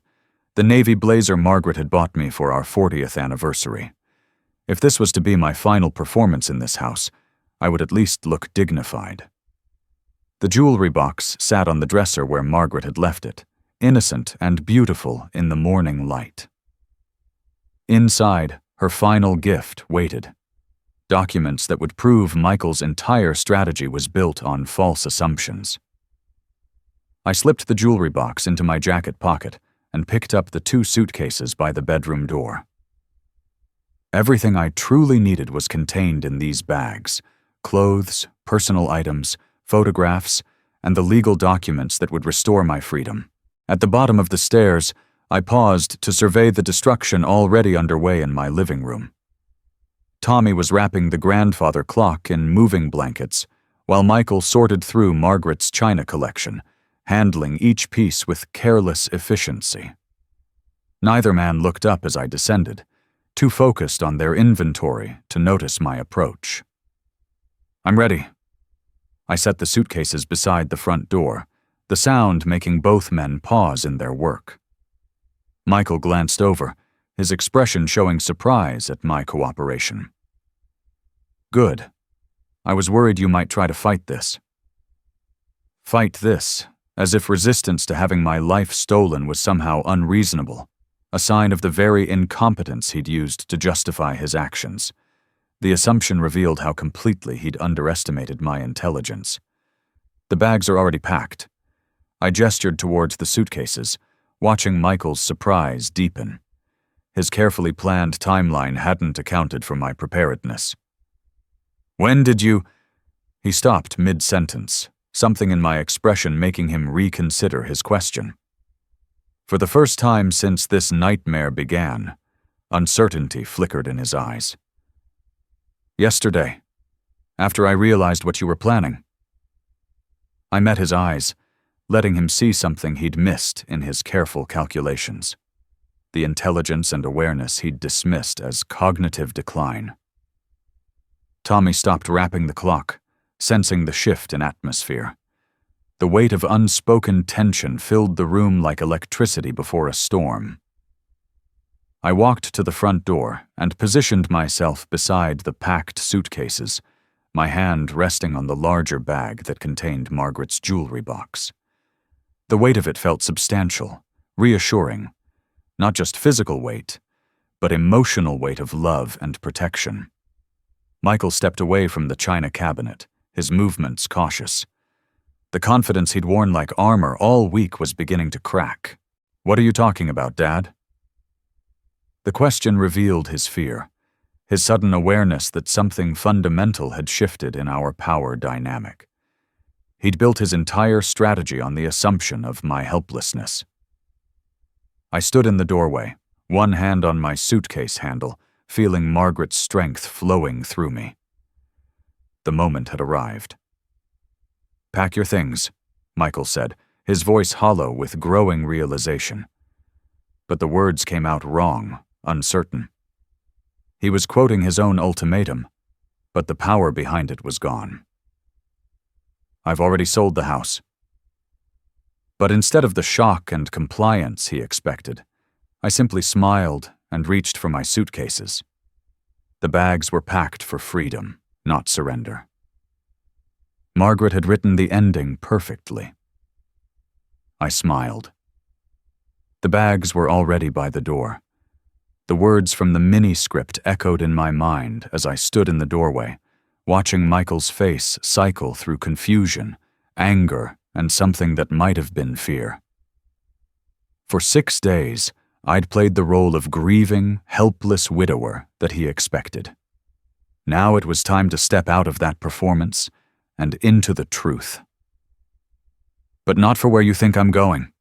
the navy blazer Margaret had bought me for our 40th anniversary. If this was to be my final performance in this house, I would at least look dignified. The jewelry box sat on the dresser where Margaret had left it, innocent and beautiful in the morning light. Inside, her final gift waited. Documents that would prove Michael's entire strategy was built on false assumptions. I slipped the jewelry box into my jacket pocket and picked up the 2 suitcases by the bedroom door. Everything I truly needed was contained in these bags: clothes, personal items, photographs, and the legal documents that would restore my freedom. At the bottom of the stairs, I paused to survey the destruction already underway in my living room. Tommy was wrapping the grandfather clock in moving blankets, while Michael sorted through Margaret's china collection, handling each piece with careless efficiency. Neither man looked up as I descended, too focused on their inventory to notice my approach. "I'm ready." I set the suitcases beside the front door, the sound making both men pause in their work. Michael glanced over, his expression showing surprise at my cooperation. "Good. I was worried you might try to fight this." Fight this, as if resistance to having my life stolen was somehow unreasonable, a sign of the very incompetence he'd used to justify his actions. The assumption revealed how completely he'd underestimated my intelligence. "The bags are already packed." I gestured towards the suitcases, watching Michael's surprise deepen. His carefully planned timeline hadn't accounted for my preparedness. "When did you—" He stopped mid-sentence, something in my expression making him reconsider his question. For the first time since this nightmare began, uncertainty flickered in his eyes. "Yesterday, after I realized what you were planning." I met his eyes, letting him see something he'd missed in his careful calculations, the intelligence and awareness he'd dismissed as cognitive decline. Tommy stopped wrapping the clock, sensing the shift in atmosphere. The weight of unspoken tension filled the room like electricity before a storm. I walked to the front door and positioned myself beside the packed suitcases, my hand resting on the larger bag that contained Margaret's jewelry box. The weight of it felt substantial, reassuring, not just physical weight, but emotional weight of love and protection. Michael stepped away from the china cabinet, his movements cautious. The confidence he'd worn like armor all week was beginning to crack. "What are you talking about, Dad?" The question revealed his fear, his sudden awareness that something fundamental had shifted in our power dynamic. He'd built his entire strategy on the assumption of my helplessness. I stood in the doorway, one hand on my suitcase handle, feeling Margaret's strength flowing through me. The moment had arrived. "Pack your things," Michael said, his voice hollow with growing realization. But the words came out wrong, uncertain. He was quoting his own ultimatum, but the power behind it was gone. "I've already sold the house." But instead of the shock and compliance he expected, I simply smiled and reached for my suitcases. The bags were packed for freedom, not surrender. Margaret had written the ending perfectly. I smiled. The bags were already by the door. The words from the mini-script echoed in my mind as I stood in the doorway, watching Michael's face cycle through confusion, anger, and something that might have been fear. For 6 days, I'd played the role of grieving, helpless widower that he expected. Now it was time to step out of that performance and into the truth. "But not for where you think I'm going."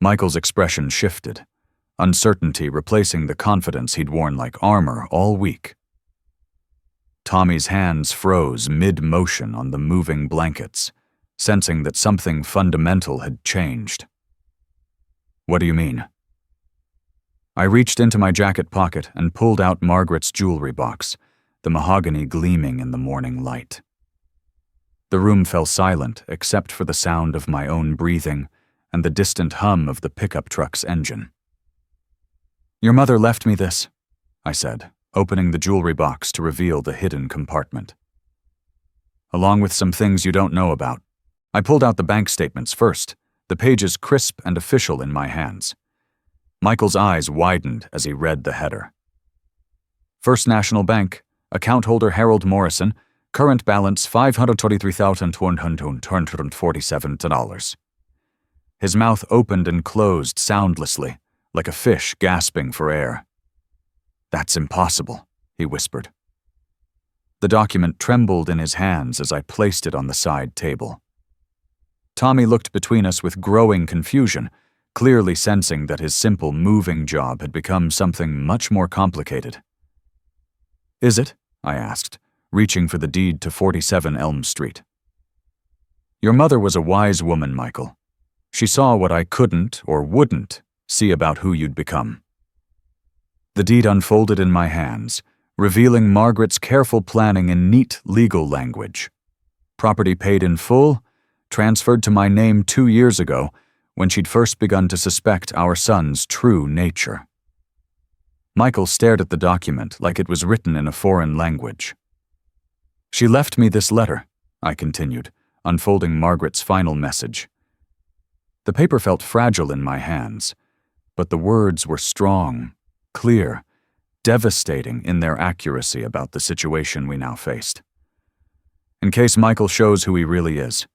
Michael's expression shifted, uncertainty replacing the confidence he'd worn like armor all week. Tommy's hands froze mid-motion on the moving blankets, sensing that something fundamental had changed. "What do you mean?" I reached into my jacket pocket and pulled out Margaret's jewelry box, the mahogany gleaming in the morning light. The room fell silent except for the sound of my own breathing and the distant hum of the pickup truck's engine. "Your mother left me this," I said, opening the jewelry box to reveal the hidden compartment. "Along with some things you don't know about." I pulled out the bank statements first, the pages crisp and official in my hands. Michael's eyes widened as he read the header. First National Bank, account holder Harold Morrison, current balance $523,147. His mouth opened and closed soundlessly, like a fish gasping for air. "That's impossible," he whispered. The document trembled in his hands as I placed it on the side table. Tommy looked between us with growing confusion, clearly sensing that his simple moving job had become something much more complicated. "Is it?" I asked, reaching for the deed to 47 Elm Street. "Your mother was a wise woman, Michael. She saw what I couldn't or wouldn't see about who you'd become." The deed unfolded in my hands, revealing Margaret's careful planning in neat legal language. Property paid in full, transferred to my name 2 years ago, when she'd first begun to suspect our son's true nature. Michael stared at the document like it was written in a foreign language. "She left me this letter," I continued, unfolding Margaret's final message. The paper felt fragile in my hands, but the words were strong, clear, devastating in their accuracy about the situation we now faced. "In case Michael shows who he really is,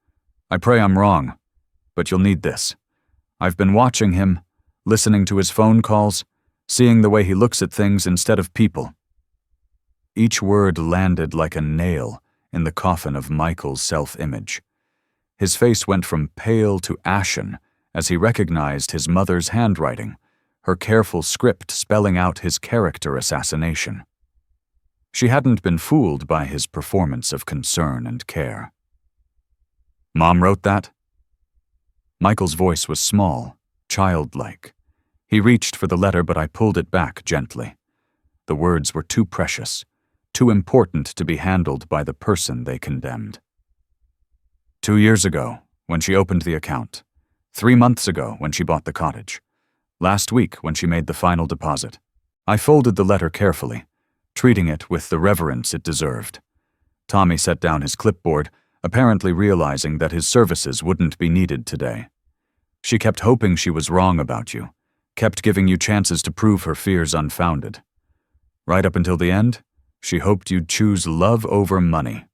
I pray I'm wrong, but you'll need this. I've been watching him, listening to his phone calls, seeing the way he looks at things instead of people." Each word landed like a nail in the coffin of Michael's self-image. His face went from pale to ashen as he recognized his mother's handwriting, her careful script spelling out his character assassination. She hadn't been fooled by his performance of concern and care. "Mom wrote that?" Michael's voice was small, childlike. He reached for the letter, but I pulled it back gently. The words were too precious, too important to be handled by the person they condemned. 2 years ago, when she opened the account. 3 months ago, when she bought the cottage. Last week, when she made the final deposit. I folded the letter carefully, treating it with the reverence it deserved. Tommy set down his clipboard, apparently realizing that his services wouldn't be needed today. "She kept hoping she was wrong about you, kept giving you chances to prove her fears unfounded. Right up until the end, she hoped you'd choose love over money."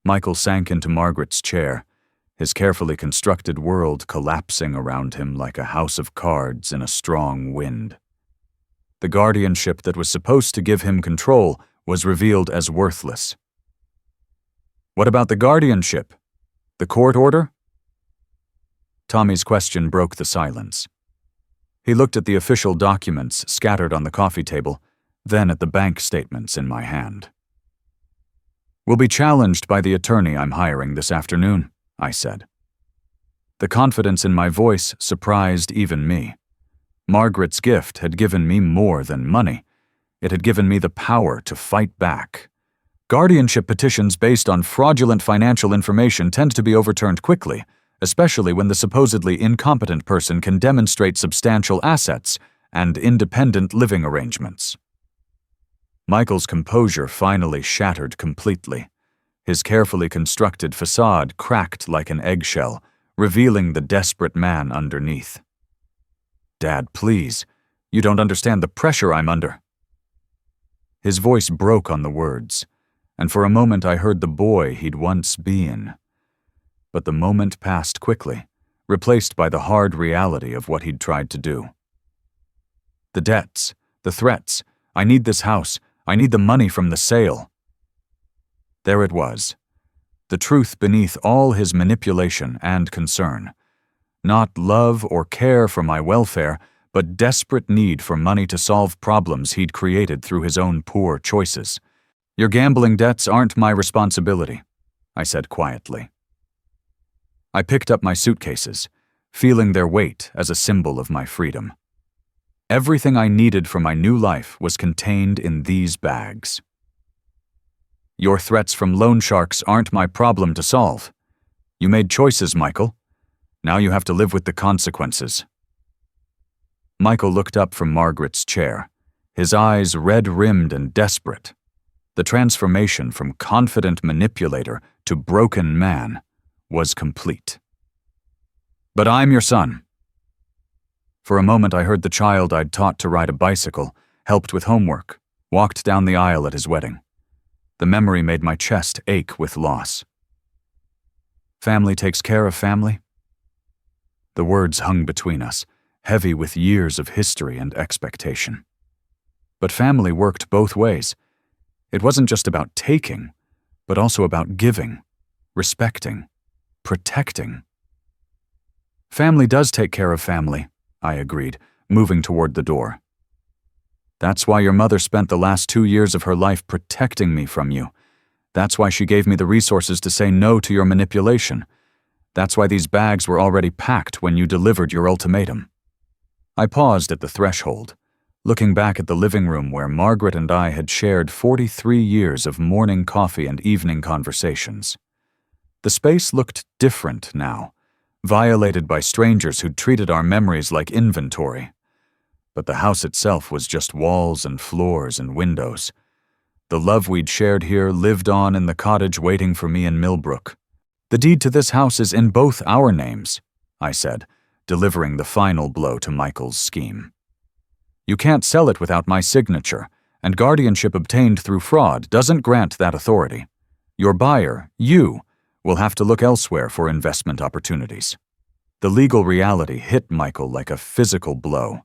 Michael sank into Margaret's chair, his carefully constructed world collapsing around him like a house of cards in a strong wind. The guardianship that was supposed to give him control was revealed as worthless. "What about the guardianship? The court order?" Tommy's question broke the silence. He looked at the official documents scattered on the coffee table, then at the bank statements in my hand. "Will be challenged by the attorney I'm hiring this afternoon," I said. The confidence in my voice surprised even me. Margaret's gift had given me more than money. It had given me the power to fight back. Guardianship petitions based on fraudulent financial information tend to be overturned quickly, especially when the supposedly incompetent person can demonstrate substantial assets and independent living arrangements. Michael's composure finally shattered completely. His carefully constructed facade cracked like an eggshell, revealing the desperate man underneath. "Dad, please. You don't understand the pressure I'm under." His voice broke on the words, and for a moment I heard the boy he'd once been. But the moment passed quickly, replaced by the hard reality of what he'd tried to do. "The debts, the threats, I need this house, I need the money from the sale." There it was, the truth beneath all his manipulation and concern. Not love or care for my welfare, but desperate need for money to solve problems he'd created through his own poor choices. "Your gambling debts aren't my responsibility," I said quietly. I picked up my suitcases, feeling their weight as a symbol of my freedom. Everything I needed for my new life was contained in these bags. Your threats from loan sharks aren't my problem to solve. You made choices, Michael. Now you have to live with the consequences." Michael looked up from Margaret's chair, his eyes red-rimmed and desperate. The transformation from confident manipulator to broken man was complete. "But I'm your son." For a moment I heard the child I'd taught to ride a bicycle, helped with homework, walked down the aisle at his wedding. The memory made my chest ache with loss. Family takes care of family? The words hung between us, heavy with years of history and expectation. But family worked both ways. It wasn't just about taking, but also about giving, respecting, protecting. "Family does take care of family," I agreed, moving toward the door. "That's why your mother spent the last 2 years of her life protecting me from you. That's why she gave me the resources to say no to your manipulation. That's why these bags were already packed when you delivered your ultimatum." I paused at the threshold, looking back at the living room where Margaret and I had shared 43 years of morning coffee and evening conversations. The space looked different now, violated by strangers who'd treated our memories like inventory. But the house itself was just walls and floors and windows. The love we'd shared here lived on in the cottage waiting for me in Millbrook. "The deed to this house is in both our names," I said, delivering the final blow to Michael's scheme. "You can't sell it without my signature, and guardianship obtained through fraud doesn't grant that authority. Your buyer, you, will have to look elsewhere for investment opportunities." The legal reality hit Michael like a physical blow.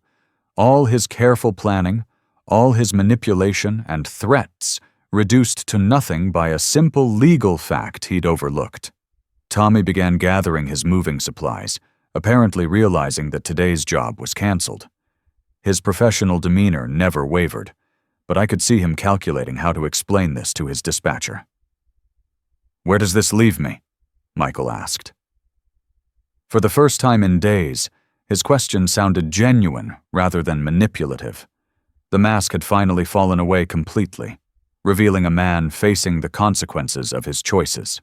All his careful planning, all his manipulation and threats reduced to nothing by a simple legal fact he'd overlooked. Tommy began gathering his moving supplies, apparently realizing that today's job was canceled. His professional demeanor never wavered, but I could see him calculating how to explain this to his dispatcher. "Where does this leave me?" Michael asked. For the first time in days, his question sounded genuine rather than manipulative. The mask had finally fallen away completely, revealing a man facing the consequences of his choices.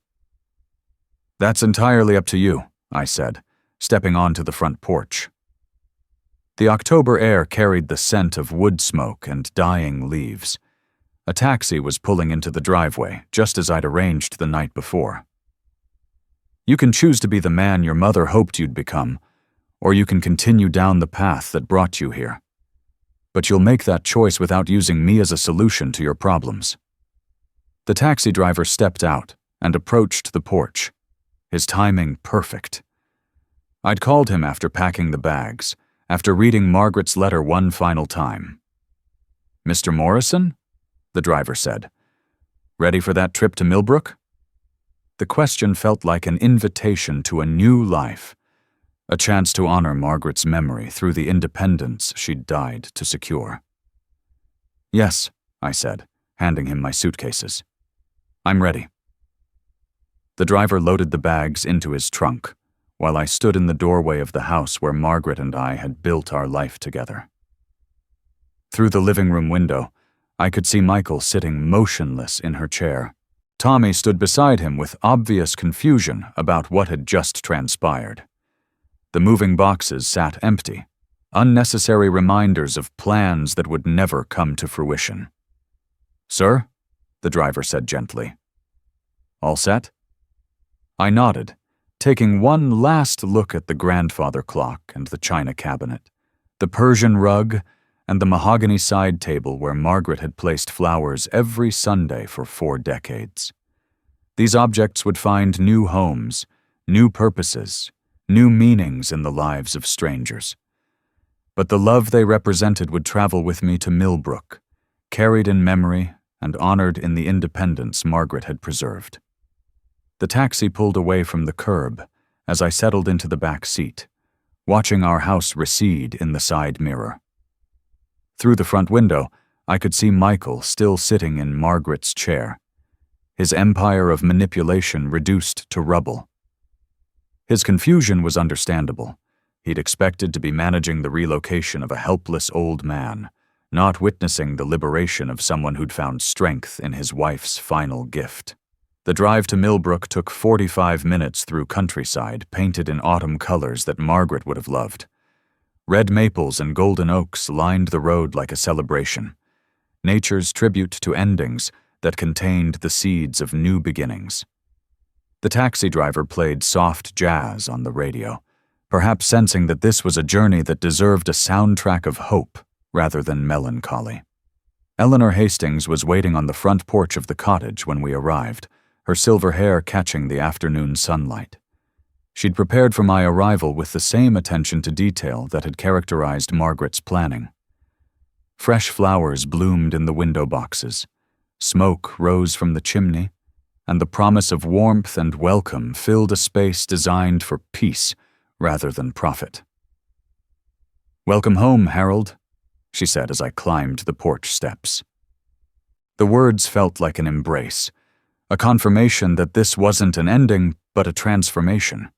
"That's entirely up to you," I said, stepping onto the front porch. The October air carried the scent of wood smoke and dying leaves. A taxi was pulling into the driveway, just as I'd arranged the night before. "You can choose to be the man your mother hoped you'd become, or you can continue down the path that brought you here. But you'll make that choice without using me as a solution to your problems." The taxi driver stepped out and approached the porch, his timing perfect. I'd called him after packing the bags, after reading Margaret's letter one final time. "Mr. Morrison?" the driver said. "Ready for that trip to Millbrook?" The question felt like an invitation to a new life, a chance to honor Margaret's memory through the independence she'd died to secure. "Yes," I said, handing him my suitcases. "I'm ready." The driver loaded the bags into his trunk, while I stood in the doorway of the house where Margaret and I had built our life together. Through the living room window, I could see Michael sitting motionless in her chair. Tommy stood beside him with obvious confusion about what had just transpired. The moving boxes sat empty, unnecessary reminders of plans that would never come to fruition. "Sir?" the driver said gently. "All set?" I nodded, taking one last look at the grandfather clock and the china cabinet, the Persian rug, and the mahogany side table where Margaret had placed flowers every Sunday for 4 decades. These objects would find new homes, new purposes, new meanings in the lives of strangers. But the love they represented would travel with me to Millbrook, carried in memory and honored in the independence Margaret had preserved. The taxi pulled away from the curb as I settled into the back seat, watching our house recede in the side mirror. Through the front window, I could see Michael still sitting in Margaret's chair, his empire of manipulation reduced to rubble. His confusion was understandable. He'd expected to be managing the relocation of a helpless old man, not witnessing the liberation of someone who'd found strength in his wife's final gift. The drive to Millbrook took 45 minutes through countryside painted in autumn colors that Margaret would have loved. Red maples and golden oaks lined the road like a celebration, nature's tribute to endings that contained the seeds of new beginnings. The taxi driver played soft jazz on the radio, perhaps sensing that this was a journey that deserved a soundtrack of hope rather than melancholy. Eleanor Hastings was waiting on the front porch of the cottage when we arrived, her silver hair catching the afternoon sunlight. She'd prepared for my arrival with the same attention to detail that had characterized Margaret's planning. Fresh flowers bloomed in the window boxes, smoke rose from the chimney, and the promise of warmth and welcome filled a space designed for peace rather than profit. "Welcome home, Harold," she said as I climbed the porch steps. The words felt like an embrace, a confirmation that this wasn't an ending, but a transformation.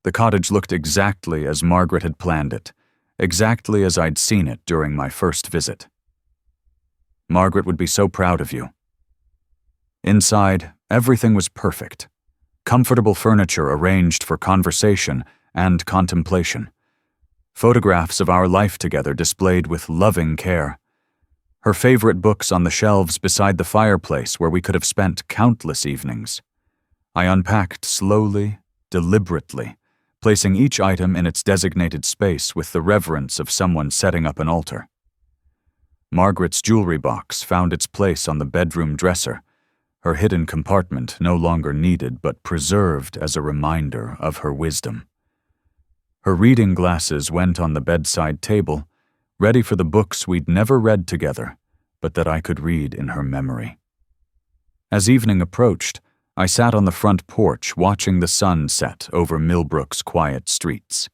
The cottage looked exactly as Margaret had planned it, exactly as I'd seen it during my first visit. "Margaret would be so proud of you." Inside, everything was perfect. Comfortable furniture arranged for conversation and contemplation. Photographs of our life together displayed with loving care. Her favorite books on the shelves beside the fireplace where we could have spent countless evenings. I unpacked slowly, deliberately, placing each item in its designated space with the reverence of someone setting up an altar. Margaret's jewelry box found its place on the bedroom dresser, her hidden compartment no longer needed but preserved as a reminder of her wisdom. Her reading glasses went on the bedside table, ready for the books we'd never read together, but that I could read in her memory. As evening approached, I sat on the front porch watching the sun set over Millbrook's quiet streets.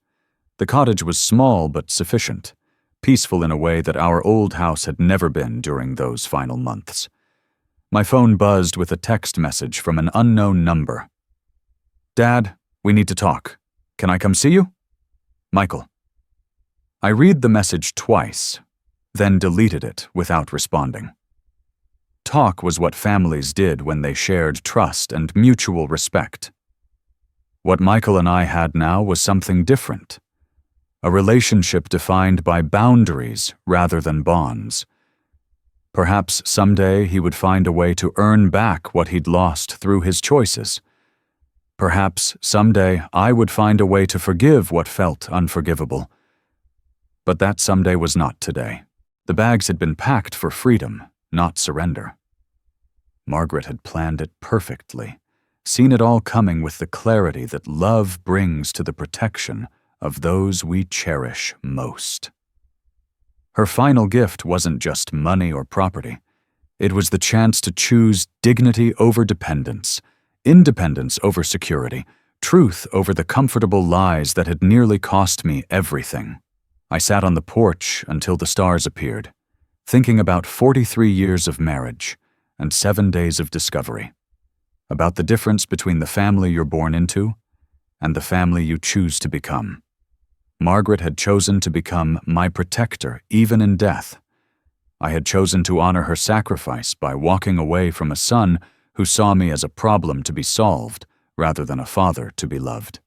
The cottage was small but sufficient, peaceful in a way that our old house had never been during those final months. My phone buzzed with a text message from an unknown number. "Dad, we need to talk. Can I come see you? Michael." I read the message twice, then deleted it without responding. Talk was what families did when they shared trust and mutual respect. What Michael and I had now was something different. A relationship defined by boundaries rather than bonds. Perhaps someday he would find a way to earn back what he'd lost through his choices. Perhaps someday I would find a way to forgive what felt unforgivable. But that someday was not today. The bags had been packed for freedom, not surrender. Margaret had planned it perfectly, seen it all coming with the clarity that love brings to the protection of those we cherish most. Her final gift wasn't just money or property. It was the chance to choose dignity over dependence, independence over security, truth over the comfortable lies that had nearly cost me everything. I sat on the porch until the stars appeared, thinking about 43 years of marriage and 7 days of discovery, about the difference between the family you're born into and the family you choose to become. Margaret had chosen to become my protector even in death. I had chosen to honor her sacrifice by walking away from a son who saw me as a problem to be solved rather than a father to be loved.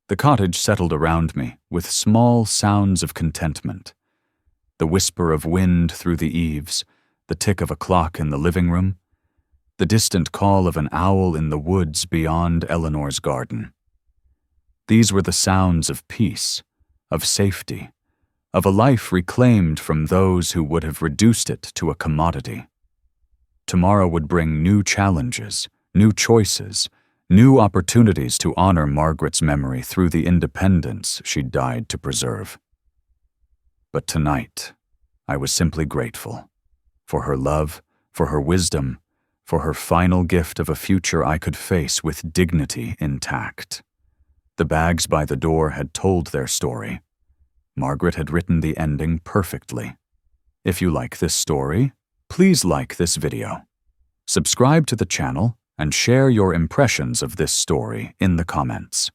The cottage settled around me with small sounds of contentment. The whisper of wind through the eaves, the tick of a clock in the living room, the distant call of an owl in the woods beyond Eleanor's garden. These were the sounds of peace, of safety, of a life reclaimed from those who would have reduced it to a commodity. Tomorrow would bring new challenges, new choices, new opportunities to honor Margaret's memory through the independence she died to preserve. But tonight, I was simply grateful for her love, for her wisdom, for her final gift of a future I could face with dignity intact. The bags by the door had told their story. Margaret had written the ending perfectly. If you like this story, please like this video. Subscribe to the channel and share your impressions of this story in the comments.